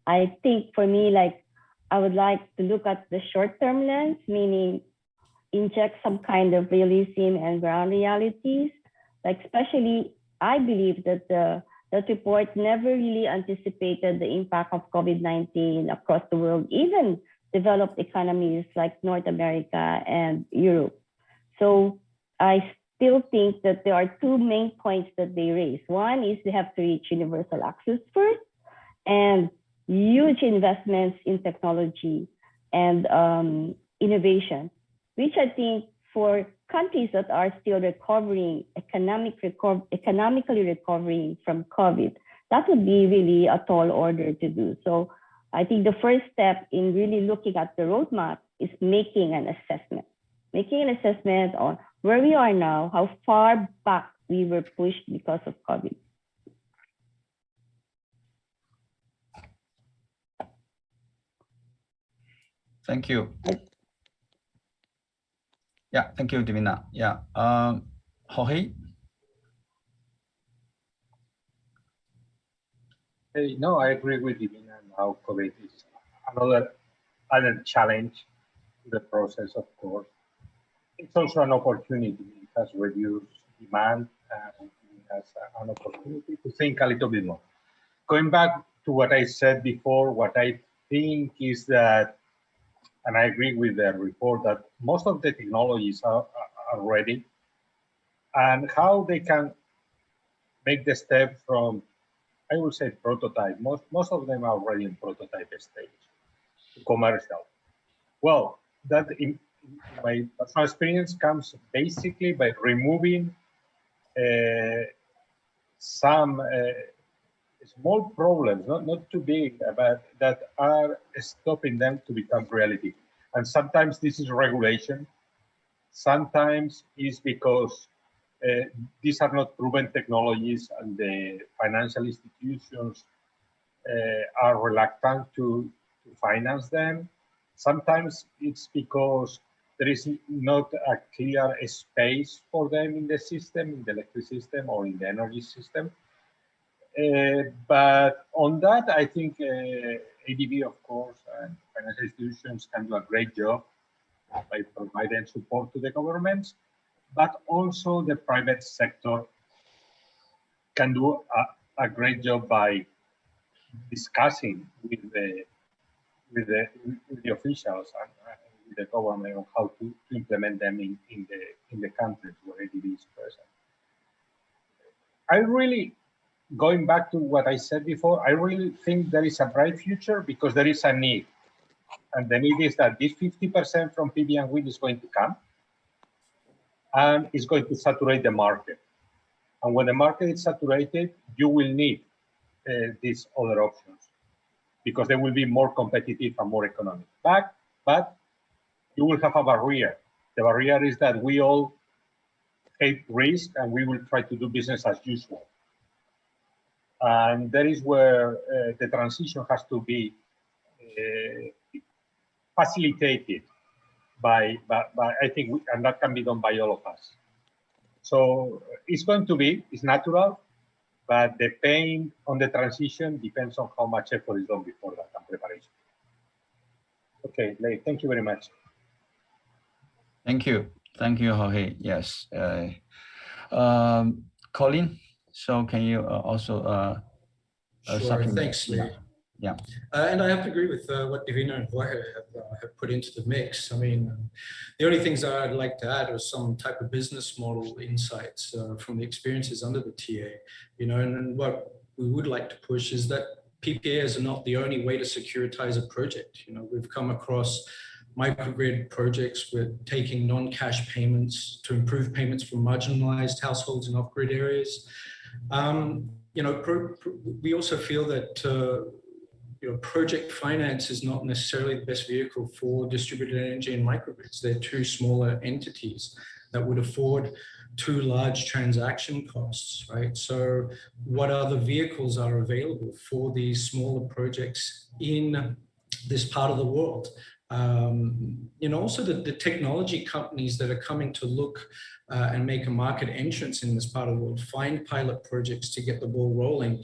Speaker 5: I think for me, like, I would like to look at the short-term lens, meaning inject some kind of realism and ground realities. Like, especially, I believe that that report never really anticipated the impact of COVID-19 across the world, even developed economies like North America and Europe. So I still think that there are 2 main points that they raise. One is they have to reach universal access first, and huge investments in technology and innovation, which I think for countries that are still recovering, economically recovering from COVID, that would be really a tall order to do. So I think the first step in really looking at the roadmap is making an assessment on where we are now, how far back we were pushed because of COVID.
Speaker 1: Thank you. Yeah, thank you, Divina. Yeah, Jorge.
Speaker 2: Hey, no, I agree with Divina now. COVID is another added challenge to the process, of course. It's also an opportunity. It has reduced demand and it has an opportunity to think a little bit more. Going back to what I said before, what I think is that, and I agree with the report, that most of the technologies are ready, and how they can make the step from, I would say, prototype. Most of them are already in prototype stage to commercial. Well, that in my personal experience comes basically by removing some small problems, not too big, but that are stopping them to become reality. And sometimes this is regulation. Sometimes it's because these are not proven technologies and the financial institutions are reluctant to finance them. Sometimes it's because there is not a clear space for them in the system, in the electric system or in the energy system. But on that, I think ADB, of course, and financial institutions can do a great job by providing support to the governments, but also the private sector can do a great job by discussing with the officials and with the government on how to implement them in the countries where ADB is present. I really, going back to what I said before, I really think there is a bright future because there is a need. And the need is that this 50% from PV and wind is going to come and is going to saturate the market. And when the market is saturated, you will need these other options because they will be more competitive and more economic. But you will have a barrier. The barrier is that we all hate risk and we will try to do business as usual. And that is where the transition has to be facilitated by I think, and that can be done by all of us. So it's going to be, it's natural, but the pain on the transition depends on how much effort is done before that and preparation. Okay, Leigh, thank you very much.
Speaker 1: Thank you, Jorge. Yes, Colin. So can you also
Speaker 6: sure, thanks, Leigh.
Speaker 1: Yeah.
Speaker 6: And I have to agree with what Divina and Jorge have put into the mix. I mean, the only things that I'd like to add are some type of business model insights from the experiences under the TA, you know, and what we would like to push is that PPAs are not the only way to securitize a project. You know, we've come across microgrid projects with taking non-cash payments to improve payments for marginalized households in off-grid areas. You know, we also feel that you know, project finance is not necessarily the best vehicle for distributed energy and microgrids. They're two smaller entities that would afford too large transaction costs, right? So what other vehicles are available for these smaller projects in this part of the world? You know, also the technology companies that are coming to look and make a market entrance in this part of the world, find pilot projects to get the ball rolling.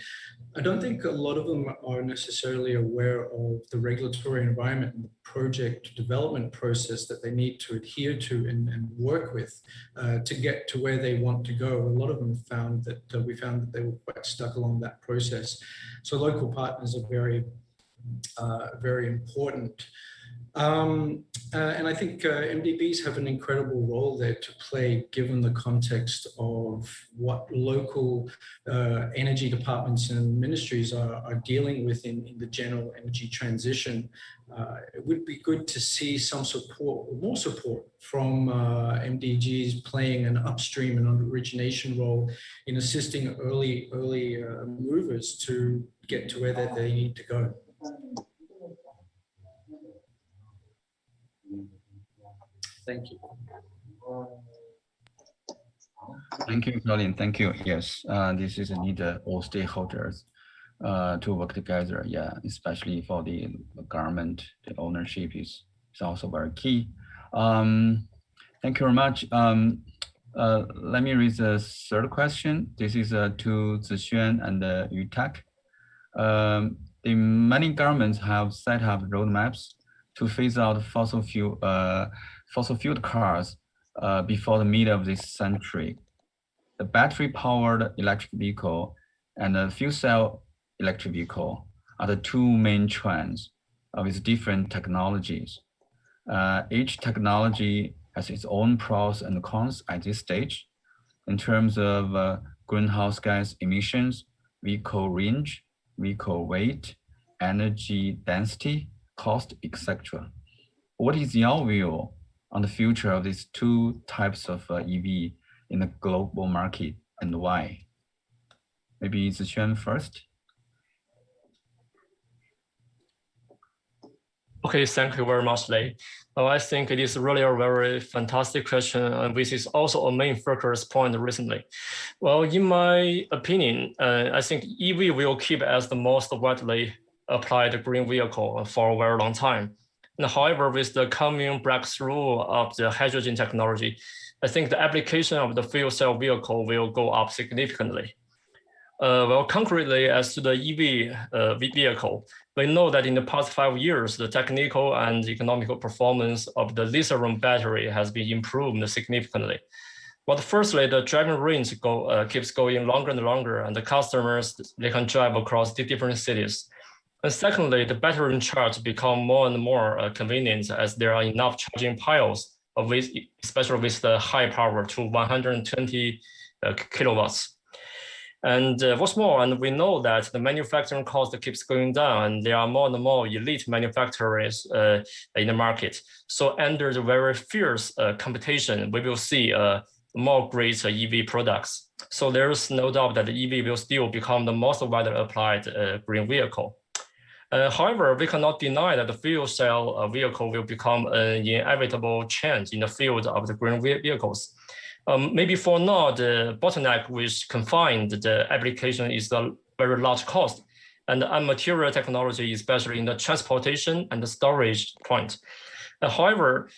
Speaker 6: I don't think a lot of them are necessarily aware of the regulatory environment and the project development process that they need to adhere to and work with to get to where they want to go. A lot of them found that we found that they were quite stuck along that process. So local partners are very very important. And I think MDBs have an incredible role there to play, given the context of what local energy departments and ministries are dealing with in the general energy transition. It would be good to see some support, more support from MDGs playing an upstream and origination role in assisting early movers to get to where they need to go. Thank you.
Speaker 1: Thank you, Colin. Thank you. Yes, this is a need all stakeholders to work together. Yeah, especially for the government, the ownership is also very key. Thank you very much. Let me read the third question. This is to Zixuan and Yutak. The many governments have set up roadmaps to phase out fossil fuel cars before the middle of this century. The battery-powered electric vehicle and the fuel cell electric vehicle are the two main trends with different technologies. Each technology has its own pros and cons at this stage in terms of greenhouse gas emissions, vehicle range, vehicle weight, energy density, cost, etc. What is your view on the future of these two types of EV in the global market and why? Maybe Zixuan first.
Speaker 4: Okay, thank you very much, Lei. I think it is really a very fantastic question, and which is also a main focus point recently. Well, in my opinion, I think EV will keep as the most widely applied green vehicle for a very long time. And however, with the coming breakthrough of the hydrogen technology, I think the application of the fuel cell vehicle will go up significantly. Well, concretely, as to the EV vehicle, we know that in the past 5 years, the technical and economical performance of the lithium battery has been improved significantly. But firstly, the driving range keeps going longer and longer, and the customers, they can drive across the different cities. And secondly, the battery charge become more and more convenient as there are enough charging piles, especially with the high power to 120 kilowatts. And what's more, and we know that the manufacturing cost keeps going down, and there are more and more elite manufacturers in the market. So under the very fierce competition, we will see more great EV products. So there is no doubt that the EV will still become the most widely applied green vehicle. However, we cannot deny that the fuel cell vehicle will become an inevitable change in the field of the green vehicles. Maybe for now, the bottleneck which confined the application is the very large cost and the material technology, especially in the transportation and the storage point. However,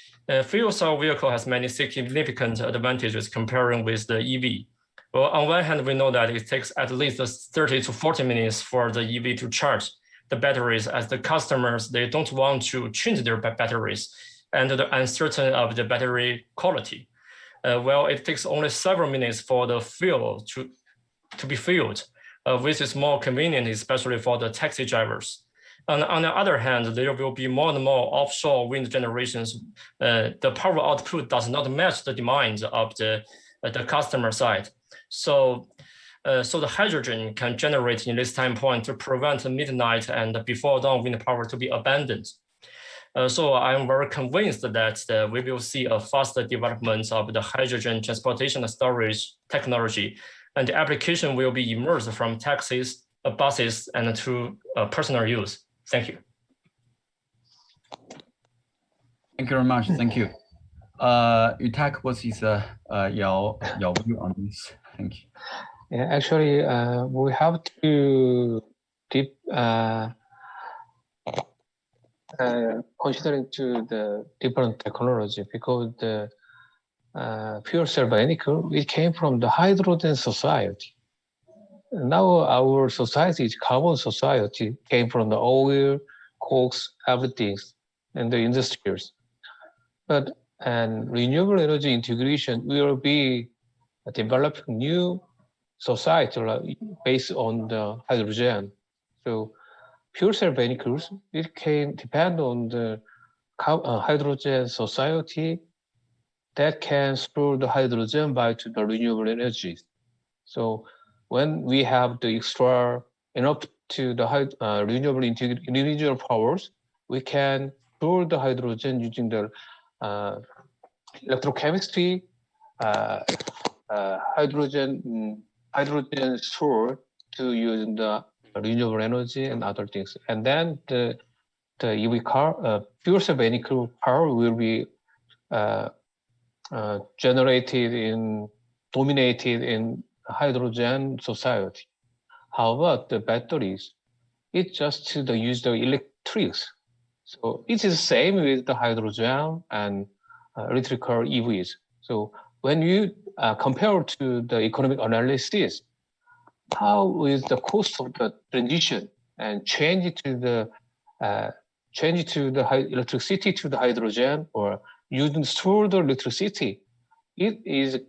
Speaker 4: fuel cell vehicle has many significant advantages comparing with the EV. Well, on one hand, we know that it takes at least 30 to 40 minutes for the EV to charge the batteries, as the customers, they don't want to change their batteries and the uncertainty of the battery quality. Well, it takes only several minutes for the fuel to be filled, which is more convenient, especially for the taxi drivers. And on the other hand, there will be more and more offshore wind generations. The power output does not match the demand of the customer side. So the hydrogen can generate in this time point to prevent midnight and before dawn wind power to be abandoned. So I'm very convinced that we will see a faster development of the hydrogen transportation and storage technology, and the application will be emerged from taxis, buses, and to personal use. Thank you.
Speaker 1: Thank you very much. Thank you. Yutak, what is your view on this? Thank you.
Speaker 3: Yeah, actually, we have to considering to the different technology, because the fuel cell vehicle, it came from the hydrogen society. Now our society is carbon society, came from the oil, coals, everything, and the industries. And renewable energy integration will be developing new society based on the hydrogen. So fuel cell vehicles, it can depend on the hydrogen society that can store the hydrogen by to the renewable energies. So when we have the extra enough to the renewable powers, we can store the hydrogen using the electrochemistry, hydrogen store to use the renewable energy and other things. And then the EV car, fuel cell vehicle power will be dominated in hydrogen society. However, the batteries, it's just to use the electrics. So it is the same with the hydrogen and electrical EVs. So when you compare to the economic analysis, how is the cost of the transition and change to the electricity to the hydrogen or using stored electricity? It is a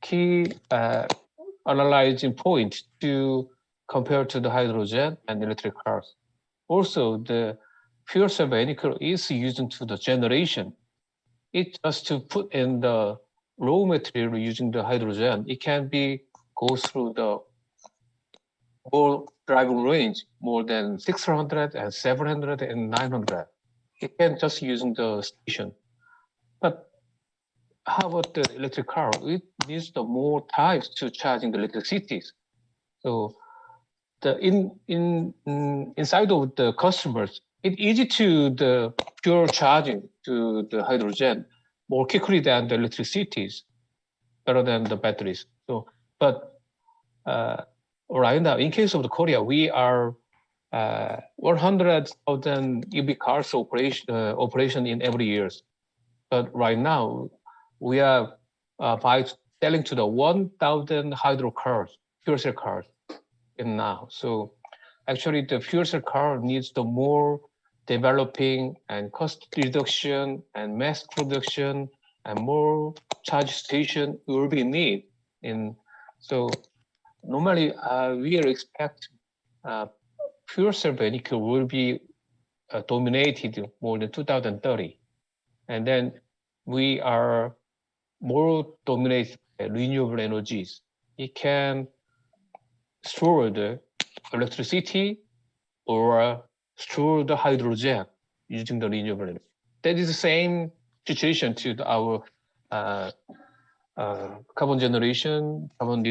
Speaker 3: key analyzing point to compare to the hydrogen and electric cars. Also, the fuel cell vehicle is used to the generation. It just to put in the raw material using the hydrogen. It can go through the whole driving range more than 600 and 700 and 900. It can just using the station. But how about the electric car? It needs the more times to charging the electricity. So the inside of the customers, it's easy to the pure charging to the hydrogen more quickly than the electricities, better than the batteries. So, but right now, in case of the Korea, we are 100,000 EV cars operation in every year. But right now, we are by selling to the 1,000 hydro cars, fuel cell cars in now. So actually the fuel cell car needs the more developing and cost reduction and mass production and more charge station will be need in. So normally we expect fuel cell vehicle will be dominated more than 2030. And then we are more dominated by renewable energies. It can store the electricity or store the hydrogen using the renewable energy. That is the same situation to our carbon generation, carbon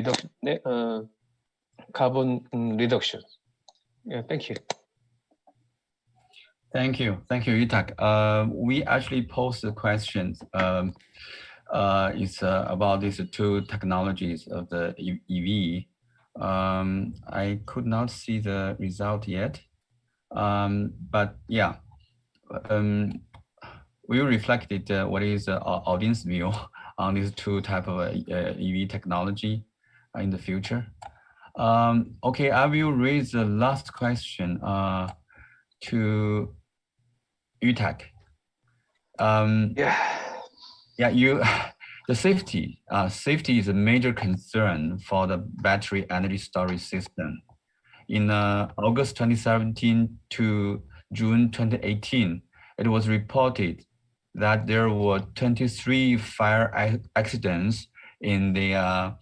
Speaker 3: reduction. Yeah, thank you.
Speaker 1: Thank you, Yutak. We actually posed the questions. It's about these two technologies of the EV. I could not see the result yet, but yeah, we reflected what is the audience view on these two type of EV technology in the future. Okay, I will raise the last question to Yutak. The safety is a major concern for the battery energy storage system. In August 2017 to June 2018, it was reported that there were 23 fire accidents in the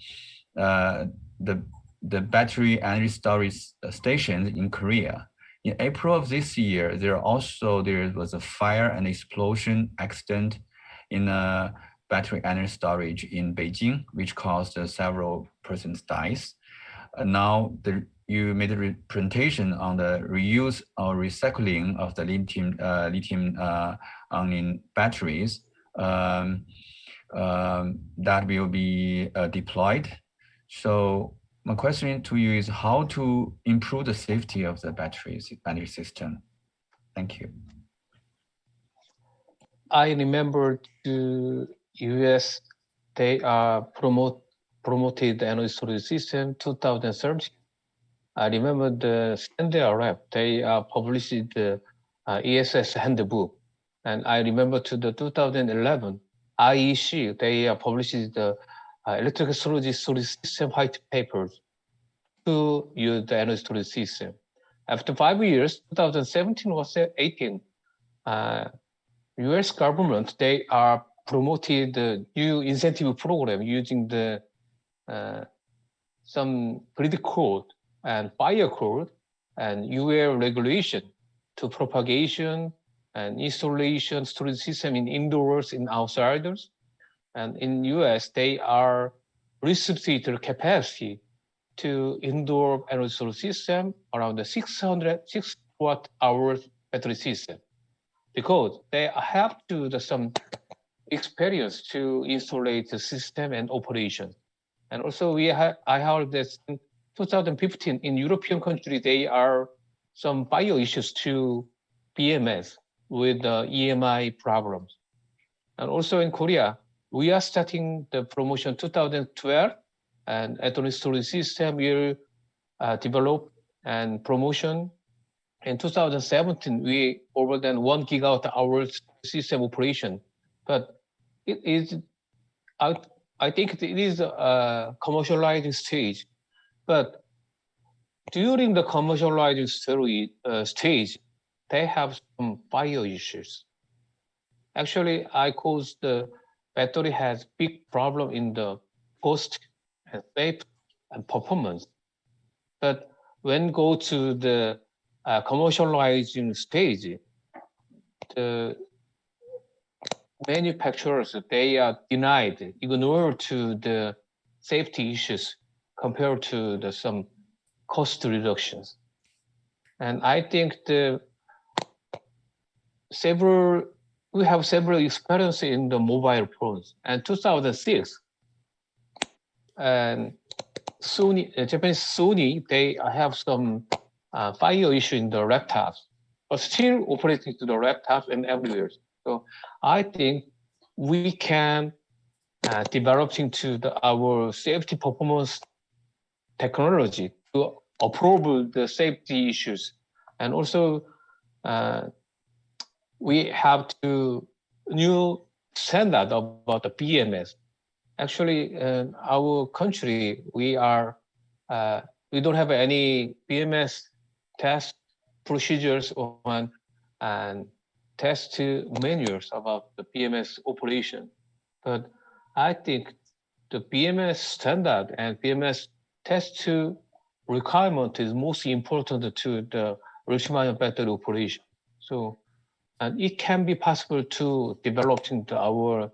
Speaker 1: battery energy storage stations in Korea. In April of this year, there was a fire and explosion accident in a battery energy storage in Beijing, which caused several persons dies. Now you made a presentation on the reuse or recycling of the lithium ion batteries that will be deployed. So my question to you is how to improve the safety of the battery energy system. Thank you.
Speaker 3: I remember the US, they promoted the energy storage system 2013. I remember the StandardRF, they published the ESS handbook. And I remember to the 2011, IEC, they published the electrical storage system white papers to use the energy storage system. after 5 years, 2017 was 18, US government, they are promoted the new incentive program using the some grid code and fire code and UL regulation to propagation and installation storage system in indoors and outsiders. And in US, they are restricted the capacity to indoor energy storage system around the 606 watt hours battery system, because they have to some experience to install the system and operation. And also I heard that in 2015 in European country, they are some bio issues to BMS with the EMI problems. And also in Korea, we are starting the promotion 2012, and atomic storage system will develop and promotion. In 2017, we over than 1 gigawatt hours system operation, but it is, I think it is a commercializing stage, but during the commercializing stage, they have some bio issues. Actually, I cause the battery has big problem in the cost and safe and performance. But when go to the commercializing stage, the manufacturers, they are denied, ignore to the safety issues compared to the some cost reductions. And I think we have several experience in the mobile phones. And 2006, and Sony, Japanese Sony, they have some fire issue in the laptops, but still operating to the laptops and everywhere. So I think we can develop into our safety performance technology to approve the safety issues. And also we have to new standard about the BMS. Actually, in our country, we don't have any BMS test procedures on and test manuals about the BMS operation. But I think the BMS standard and BMS test requirement is most important to the lithium-ion battery operation. So, and it can be possible to develop into our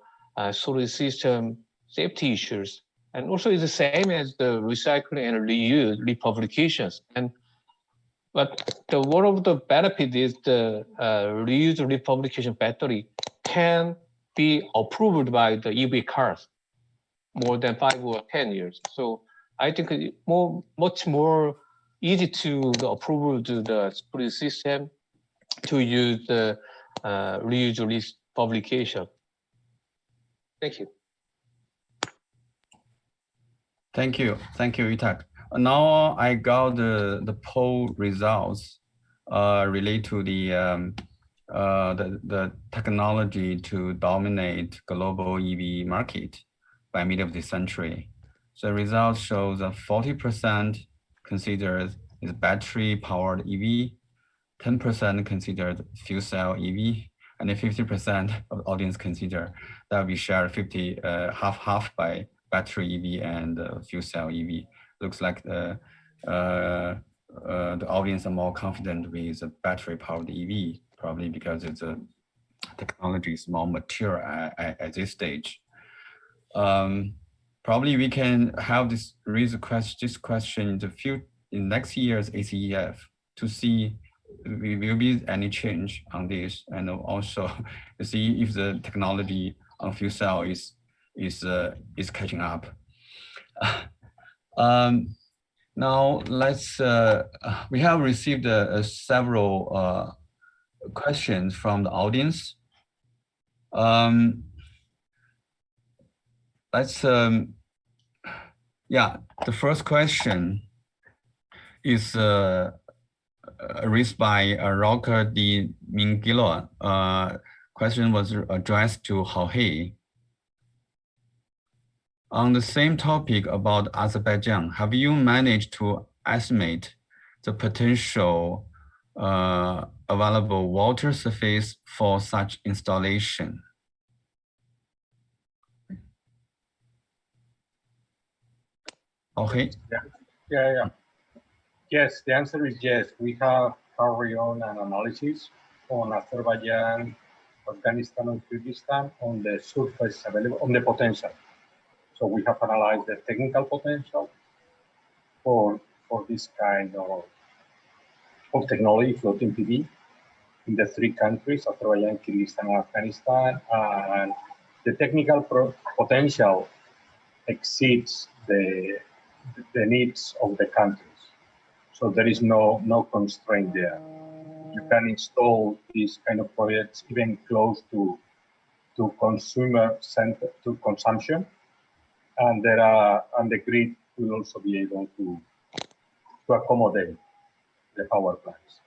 Speaker 3: storage system safety issues. And also it's the same as the recycling and reuse, republications. But one of the benefit is the reuse republication battery can be approved by the EV cars more than 5 or 10 years. So I think it's much more easy to the approval to the storage system to use the reuse republication. Thank you.
Speaker 1: Thank you, Itak. Now I got the poll results related to the technology to dominate global EV market by mid of this century. So the results show that 40% considered is battery powered EV, 10% considered fuel cell EV, and 50% of the audience consider that we share 50 half by battery EV and fuel cell EV. Looks like the audience are more confident with the battery powered EV, probably because it's a technology is more mature at this stage. Probably we can have this question in next year's ACEF to see will be any change on this, and also to see if the technology on fuel cell is catching up. Now let's we have received several questions from the audience. Let's the first question is raised by Rocker Di Mingilo. Question was addressed to Jorge. On the same topic about Azerbaijan, have you managed to estimate the potential available water surface for such installation? Okay.
Speaker 2: Yeah. Yes, the answer is yes. We have carried on an analysis on Azerbaijan, Afghanistan, and Kyrgyzstan on the surface available, on the potential. So we have analyzed the technical potential for this kind of technology, floating PV, in the three countries, Azerbaijan, Kyrgyzstan, and Afghanistan. And the technical potential exceeds the needs of the countries. So there is no constraint there. You can install these kind of projects even close to consumer center, to consumption, and the grid will also be able to accommodate the power plants.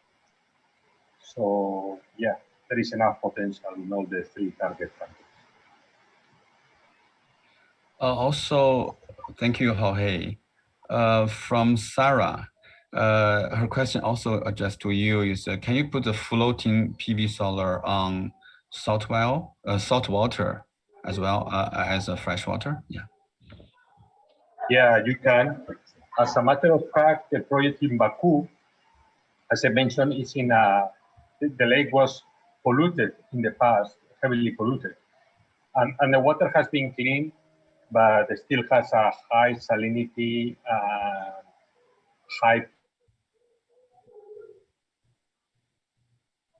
Speaker 2: So yeah, there is enough potential in all the three target countries.
Speaker 1: Also, thank you, Jorge. From Sarah, her question also addressed to you is, can you put the floating PV solar on salt water as well as a fresh water? Yeah.
Speaker 2: Yeah, you can. As a matter of fact, the project in Baku, as I mentioned, is in the lake was polluted in the past, heavily polluted. And the water has been cleaned, but it still has a high salinity, high.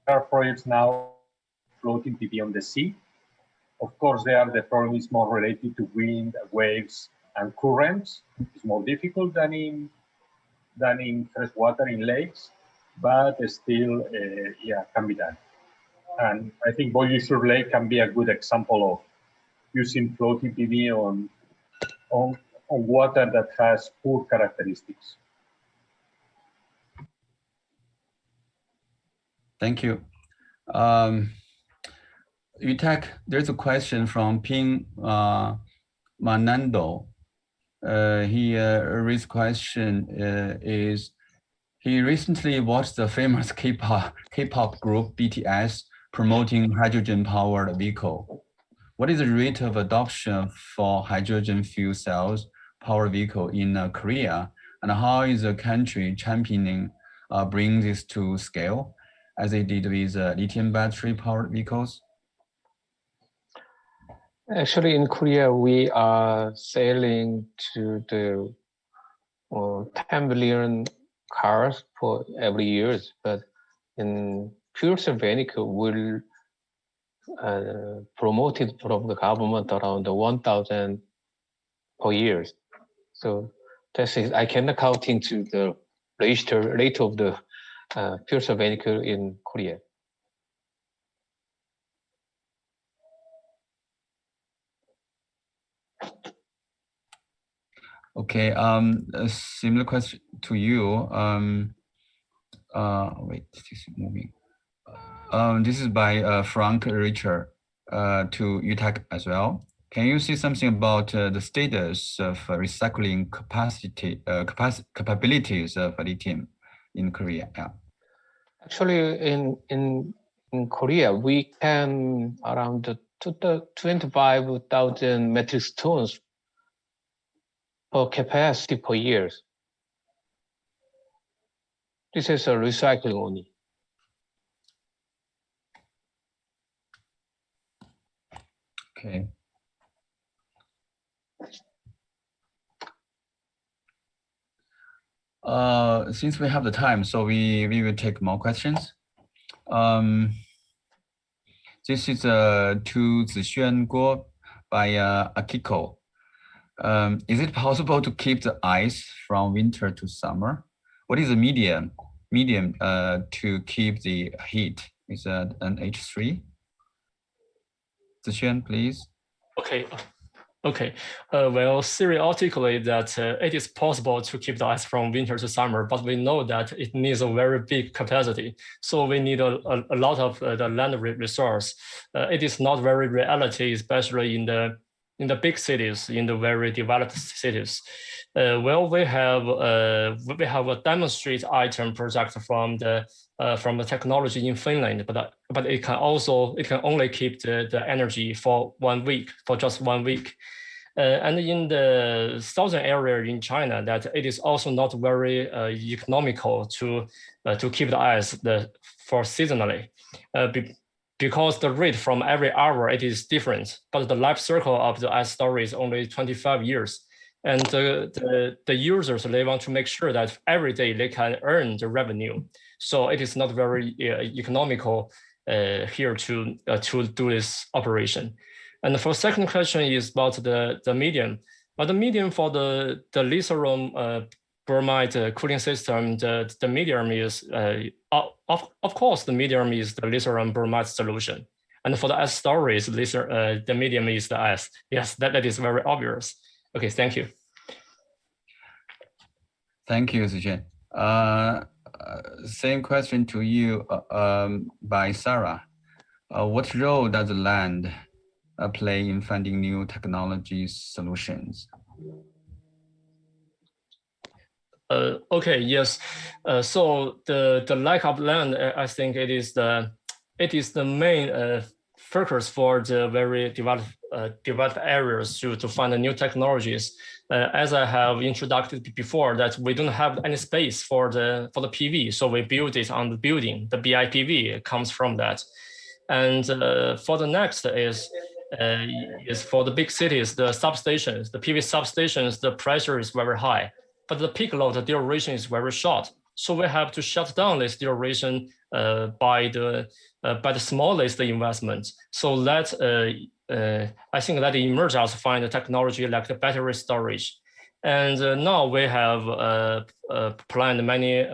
Speaker 2: There are projects now floating PV on the sea. Of course, the problem is more related to wind, waves, and currents. It's more difficult than in freshwater in lakes, but still, yeah, can be done. And I think Boyusur Lake can be a good example of using floating PV on water that has poor characteristics.
Speaker 1: Thank you. Yutek, there's a question from Ping Manando. He raised question is, he recently watched the famous K-pop group BTS promoting hydrogen-powered vehicle. What is the rate of adoption for hydrogen fuel cells powered vehicle in Korea, and how is the country championing bring this to scale, as they did with lithium battery powered vehicles?
Speaker 3: Actually, in Korea, we are selling to the 10 million cars for every year, but in fuel cell vehicle will promoted from the government around 1,000 per year. So that is, I cannot count into the rate of the fuel cell vehicle in Korea.
Speaker 1: Okay, a similar question to you. Wait, this is moving. This is by Frank Richard to Yutek as well. Can you say something about the status of recycling capabilities of lithium in Korea? Yeah.
Speaker 3: Actually, in Korea, we can around 25,000 metric tons per capacity per year. This is a recycling only.
Speaker 1: Okay. Since we have the time, so we will take more questions. This is to Zixuan Guo by Akiko. Is it possible to keep the ice from winter to summer? What is the medium to keep the heat? Is that an H3? Zixuan, please.
Speaker 4: Okay. Well, Siri articulated that it is possible to keep the ice from winter to summer, but we know that it needs a very big capacity. So we need a lot of the land resource. It is not very reality, especially in the the big cities, in the very developed cities. Well, we have a demonstrate item project from the technology in Finland, but it can only keep the energy for 1 week, for just 1 week. And in the southern area in China, that it is also not very economical to keep the ice for seasonally, because the rate from every hour it is different, but the life cycle of the ice storage is only 25 years. And the users, they want to make sure that every day they can earn the revenue. So it is not very economical here to do this operation. And for second question is about the medium. But the medium for the lithium bromide cooling system, the medium is, of course, the medium is the lithium bromide solution. And for the ice storage, the medium is the ice. Yes, that is very obvious. Okay, thank you.
Speaker 1: Thank you, Zijian. Same question to you by Sarah. What role does land play in finding new technology solutions?
Speaker 4: Okay, yes. So the lack of land, I think it is the main focus for the very developed areas to find the new technologies. As I have introduced before, that we don't have any space for the PV, so we build it on the building. The BIPV comes from that, and for the next is for the big cities, the substations, the PV substations, the pressure is very high, but the peak load, the duration is very short. So we have to shut down this duration by the smallest investment. So that I think that emerge as find a technology like the battery storage, and now we have planned many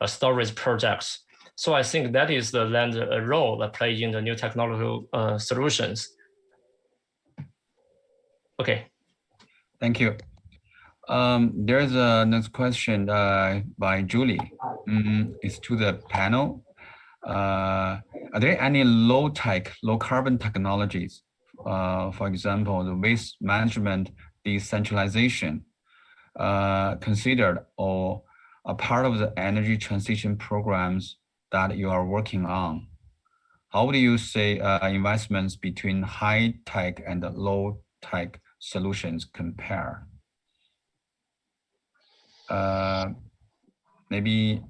Speaker 4: storage projects. So I think that is the land role that play in the new technological solutions. Okay.
Speaker 1: Thank you. There's a next question by Julie. It's to the panel. Are there any low-tech, low-carbon technologies, for example, the waste management decentralization, considered or a part of the energy transition programs that you are working on? How would you say investments between high-tech and low-tech solutions compare? Maybe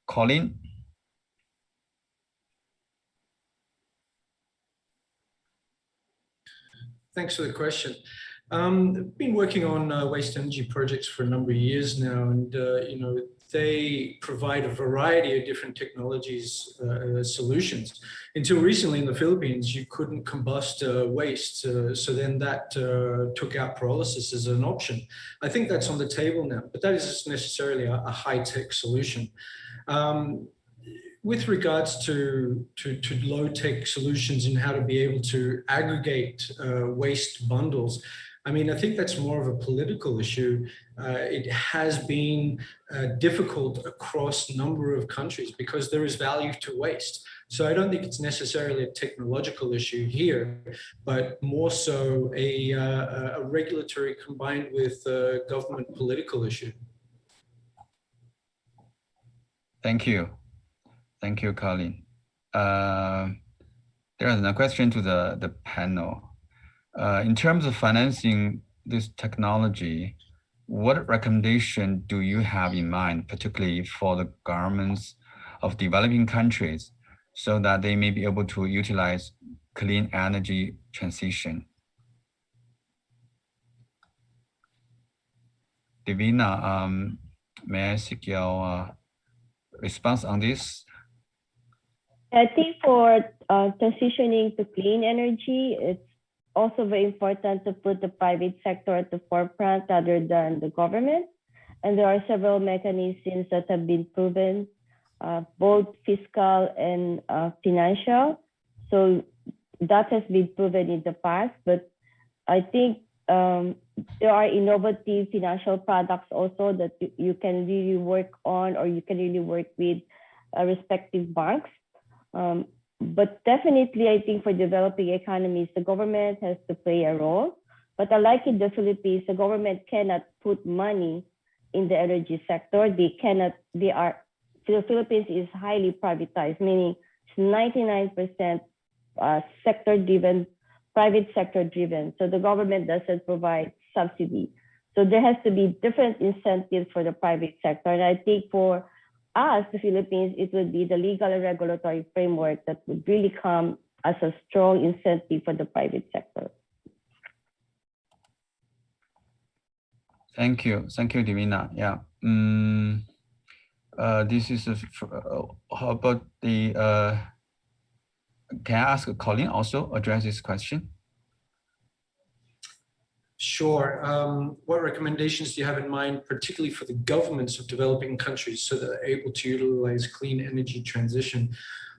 Speaker 1: Colin?
Speaker 6: Thanks for the question. I've been working on waste energy projects for a number of years now, and they provide a variety of different technologies, solutions. Until recently in the Philippines, you couldn't combust waste, so then that took out pyrolysis as an option. I think that's on the table now, but that isn't necessarily a high-tech solution. With regards to low-tech solutions and how to be able to aggregate waste bundles, I mean, I think that's more of a political issue. It has been difficult across a number of countries because there is value to waste. So I don't think it's necessarily a technological issue here, but more so a regulatory combined with a government political issue.
Speaker 1: Thank you. Thank you, Colin. There is a question to the panel. In terms of financing this technology, what recommendation do you have in mind, particularly for the governments of developing countries, so that they may be able to utilize clean energy transition? Divina, may I seek your response on this?
Speaker 5: I think for transitioning to clean energy, it's also very important to put the private sector at the forefront rather than the government. And there are several mechanisms that have been proven, both fiscal and financial. So that has been proven in the past, but I think there are innovative financial products also that you can really work on, or you can really work with respective banks. But definitely, I think for developing economies, the government has to play a role. But unlike in the Philippines, the government cannot put money in the energy sector. The Philippines is highly privatized, meaning it's 99% sector-driven, private sector-driven. So the government doesn't provide subsidy. So there has to be different incentives for the private sector. And I think for us, the Philippines, it would be the legal and regulatory framework that would really come as a strong incentive for the private sector.
Speaker 1: Thank you, Divina. Yeah. This is how about the? Can I ask Colin also address this question?
Speaker 6: Sure. What recommendations do you have in mind, particularly for the governments of developing countries, so that they're able to utilize clean energy transition?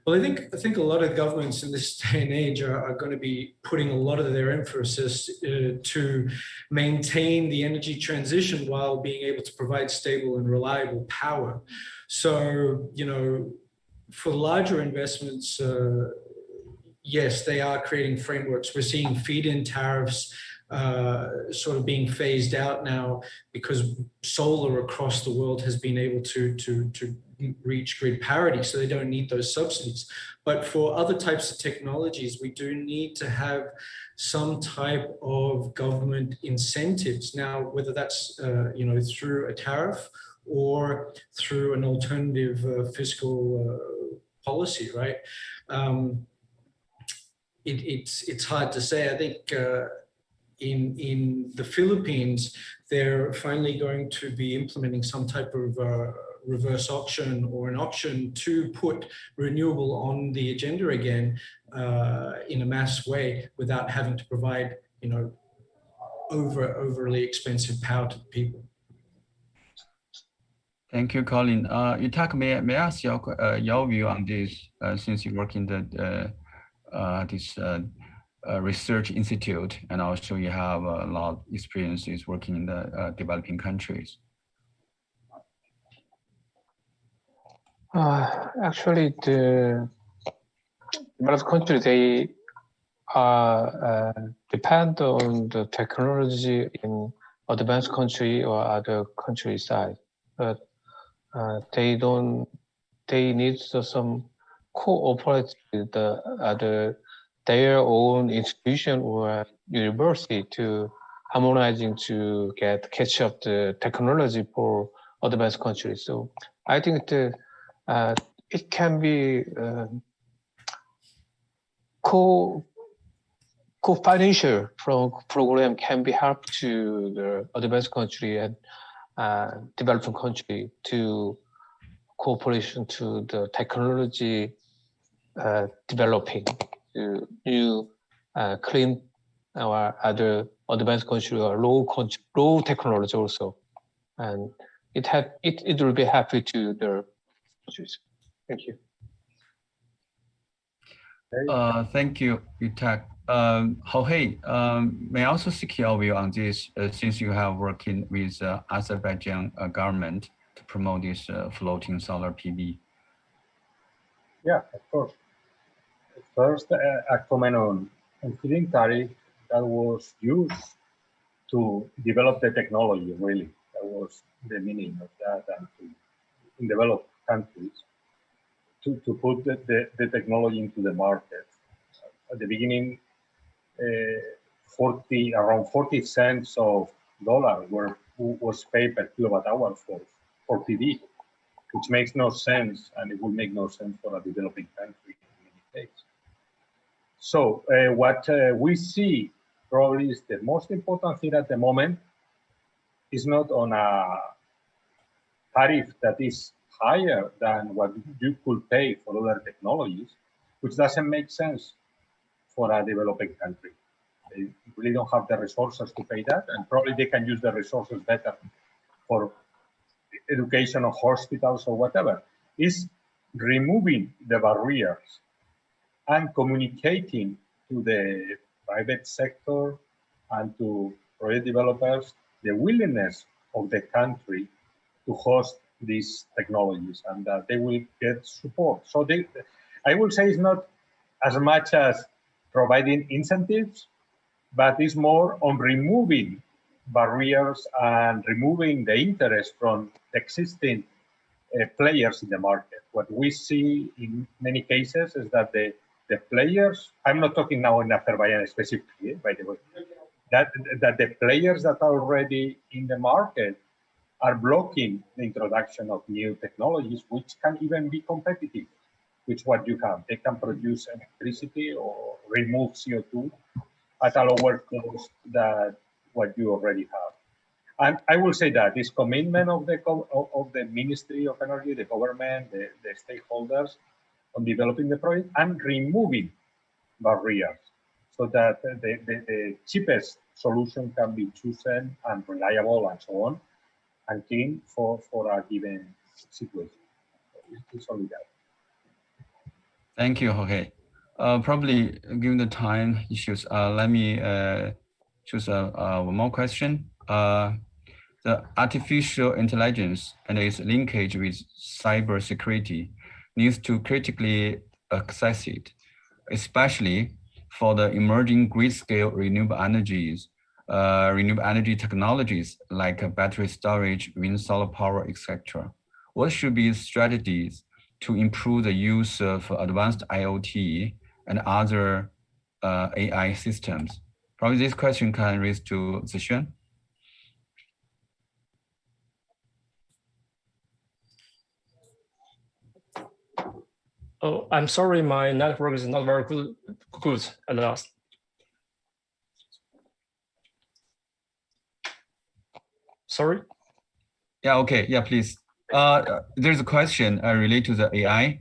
Speaker 6: Well, I think a lot of governments in this day and age are going to be putting a lot of their emphasis to maintain the energy transition while being able to provide stable and reliable power. So, you know, for larger investments, yes, they are creating frameworks. We're seeing feed-in tariffs sort of being phased out now because solar across the world has been able to reach grid parity, so they don't need those subsidies. But for other types of technologies, we do need to have some type of government incentives. Now, whether that's you know, through a tariff or through an alternative fiscal policy, right? It's hard to say. I think in the Philippines, they're finally going to be implementing some type of reverse auction or an auction to put renewable on the agenda again in a mass way without having to provide, you know, overly expensive power to the people.
Speaker 1: Thank you, Colin. Yutak, may I ask your view on this, since you work in the this research institute, and also you have a lot of experiences working in the developing countries?
Speaker 3: Actually, the developed countries, they depend on the technology in advanced country or other countryside, but they need some cooperate with their own institution or university to harmonizing to catch up the technology for advanced countries. So I think it can be co-financial program can be help to the advanced country and developing country to cooperation to the technology developing to new clean or other advanced country or low technology also, and it will be happy to the countries. Thank you.
Speaker 1: Thank you, Yutak. Jorge, may I also seek your view on this, since you have working with Azerbaijan government to promote this floating solar PV?
Speaker 2: Yeah, of course. First, a comment on feed-in tariff that was used to develop the technology, really. That was the meaning of that, and in developed countries, to put the technology into the market. At the beginning, around 40 cents of dollar was paid per kilowatt hour for PV, which makes no sense, and it will make no sense for a developing country in many cases. So what we see probably is the most important thing at the moment is not on a tariff that is higher than what you could pay for other technologies, which doesn't make sense for a developing country. They really don't have the resources to pay that, and probably they can use the resources better for education or hospitals or whatever. Is removing the barriers and communicating to the private sector and to project developers the willingness of the country to host these technologies, and that they will get support. So I will say it's not as much as providing incentives, but it's more on removing barriers and removing the interest from existing players in the market. What we see in many cases is that the players, I'm not talking now in Azerbaijan specifically, by the way, that the players that are already in the market are blocking the introduction of new technologies, which can even be competitive with what you have. They can produce electricity or remove CO2 at a lower cost than what you already have. And I will say that this commitment of the Ministry of Energy, the government, the stakeholders on developing the project and removing barriers so that the cheapest solution can be chosen and reliable and so on and clean for a given situation. It's only that.
Speaker 1: Thank you, Jorge. Probably given the time issues, let me choose one more question. The artificial intelligence and its linkage with cybersecurity needs to critically assess it, especially for the emerging grid-scale renewable energy technologies like battery storage, wind, solar power, etc. What should be strategies to improve the use of advanced IoT and other AI systems? Probably this question can raise to Zixuan.
Speaker 4: Oh, I'm sorry, my network is not very good at last. Sorry?
Speaker 1: Yeah, okay, yeah, please. There's a question related to the AI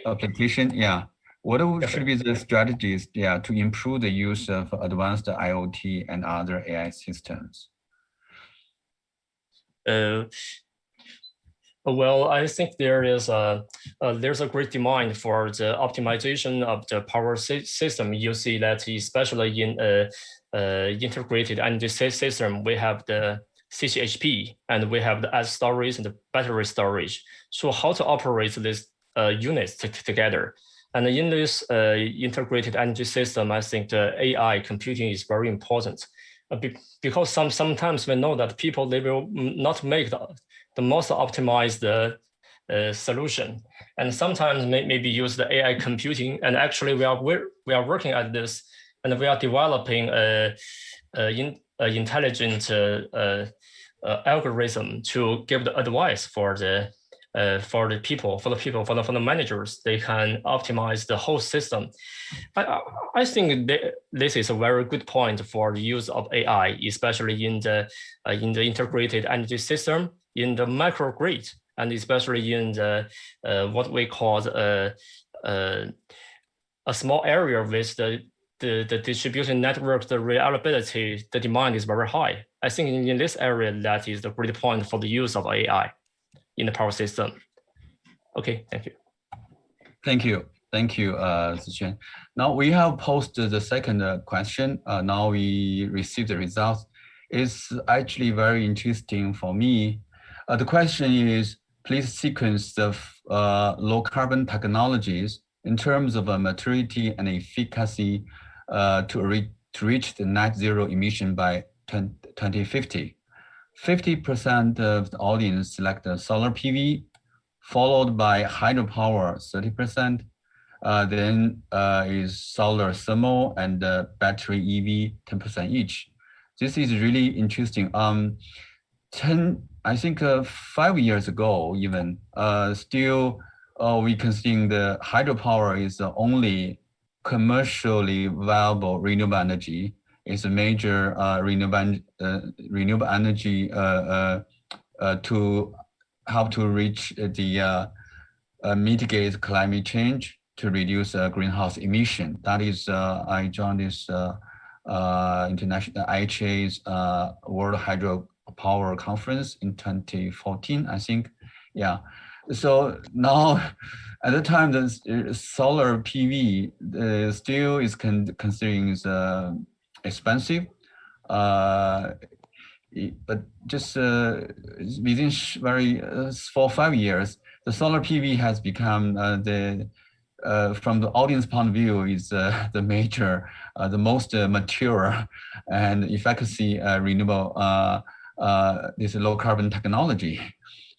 Speaker 1: application. Yeah, what should be the strategies to improve the use of advanced IoT and other AI systems?
Speaker 4: Well, I think there's a great demand for the optimization of the power system. You see that especially in integrated energy system, we have the CCHP and we have the edge storage and the battery storage. So how to operate these units together? And in this integrated energy system, I think the AI computing is very important because sometimes we know that people, they will not make the most optimized solution, and sometimes maybe use the AI computing. And actually, we are working at this, and we are developing intelligent algorithm to give the advice for the managers. They can optimize the whole system. I think this is a very good point for the use of AI, especially in the integrated energy system, in the microgrid, and especially in the what we call a small area with the distribution network, the reliability, the demand is very high. I think in this area, that is the great point for the use of AI in the power system. Okay, thank you.
Speaker 1: Thank you, Zixuan. Now we have posted the second question. Now we received the results. It's actually very interesting for me. The question is, please sequence the low carbon technologies in terms of maturity and efficacy to reach the net zero emission by 2050. 50% of the audience select the solar PV, followed by hydropower 30%. Then is solar thermal and battery EV 10% each. This is really interesting. I think 5 years ago, even still, we can think the hydropower is the only commercially viable renewable energy. It's a major renewable energy to help to reach the mitigate climate change, to reduce greenhouse emission. That is, I joined this international IHA's World Hydropower Conference in 2014, I think. Yeah. So now, at the time, the solar PV still is considering expensive, but just within 4 or 5 years, the solar PV has become the from the audience point of view, is the major, the most mature and efficacy renewable, this low carbon technology.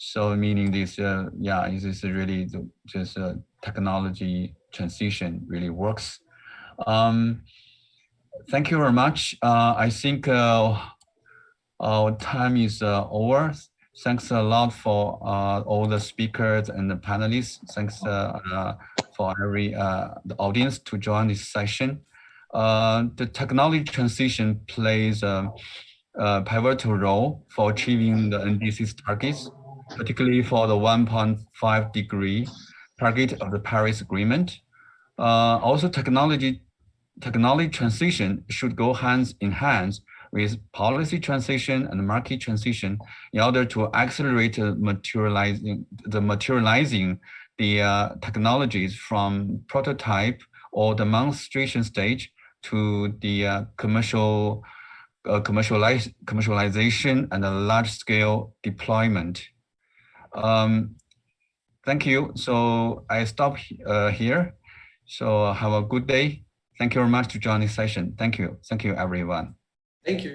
Speaker 1: So meaning this, yeah, this is really just technology transition really works. Thank you very much. I think our time is over. Thanks a lot for all the speakers and the panelists. Thanks for the audience to join this session. The technology transition plays a pivotal role for achieving the NDC's targets, particularly for the 1.5 degree target of the Paris Agreement. Also, technology transition should go hands in hand with policy transition and market transition in order to accelerate materializing the technologies from prototype or demonstration stage to the commercialization and a large-scale deployment. Thank you. So I stop here. So have a good day. Thank you very much to join this session. Thank you. Thank you, everyone.
Speaker 6: Thank you.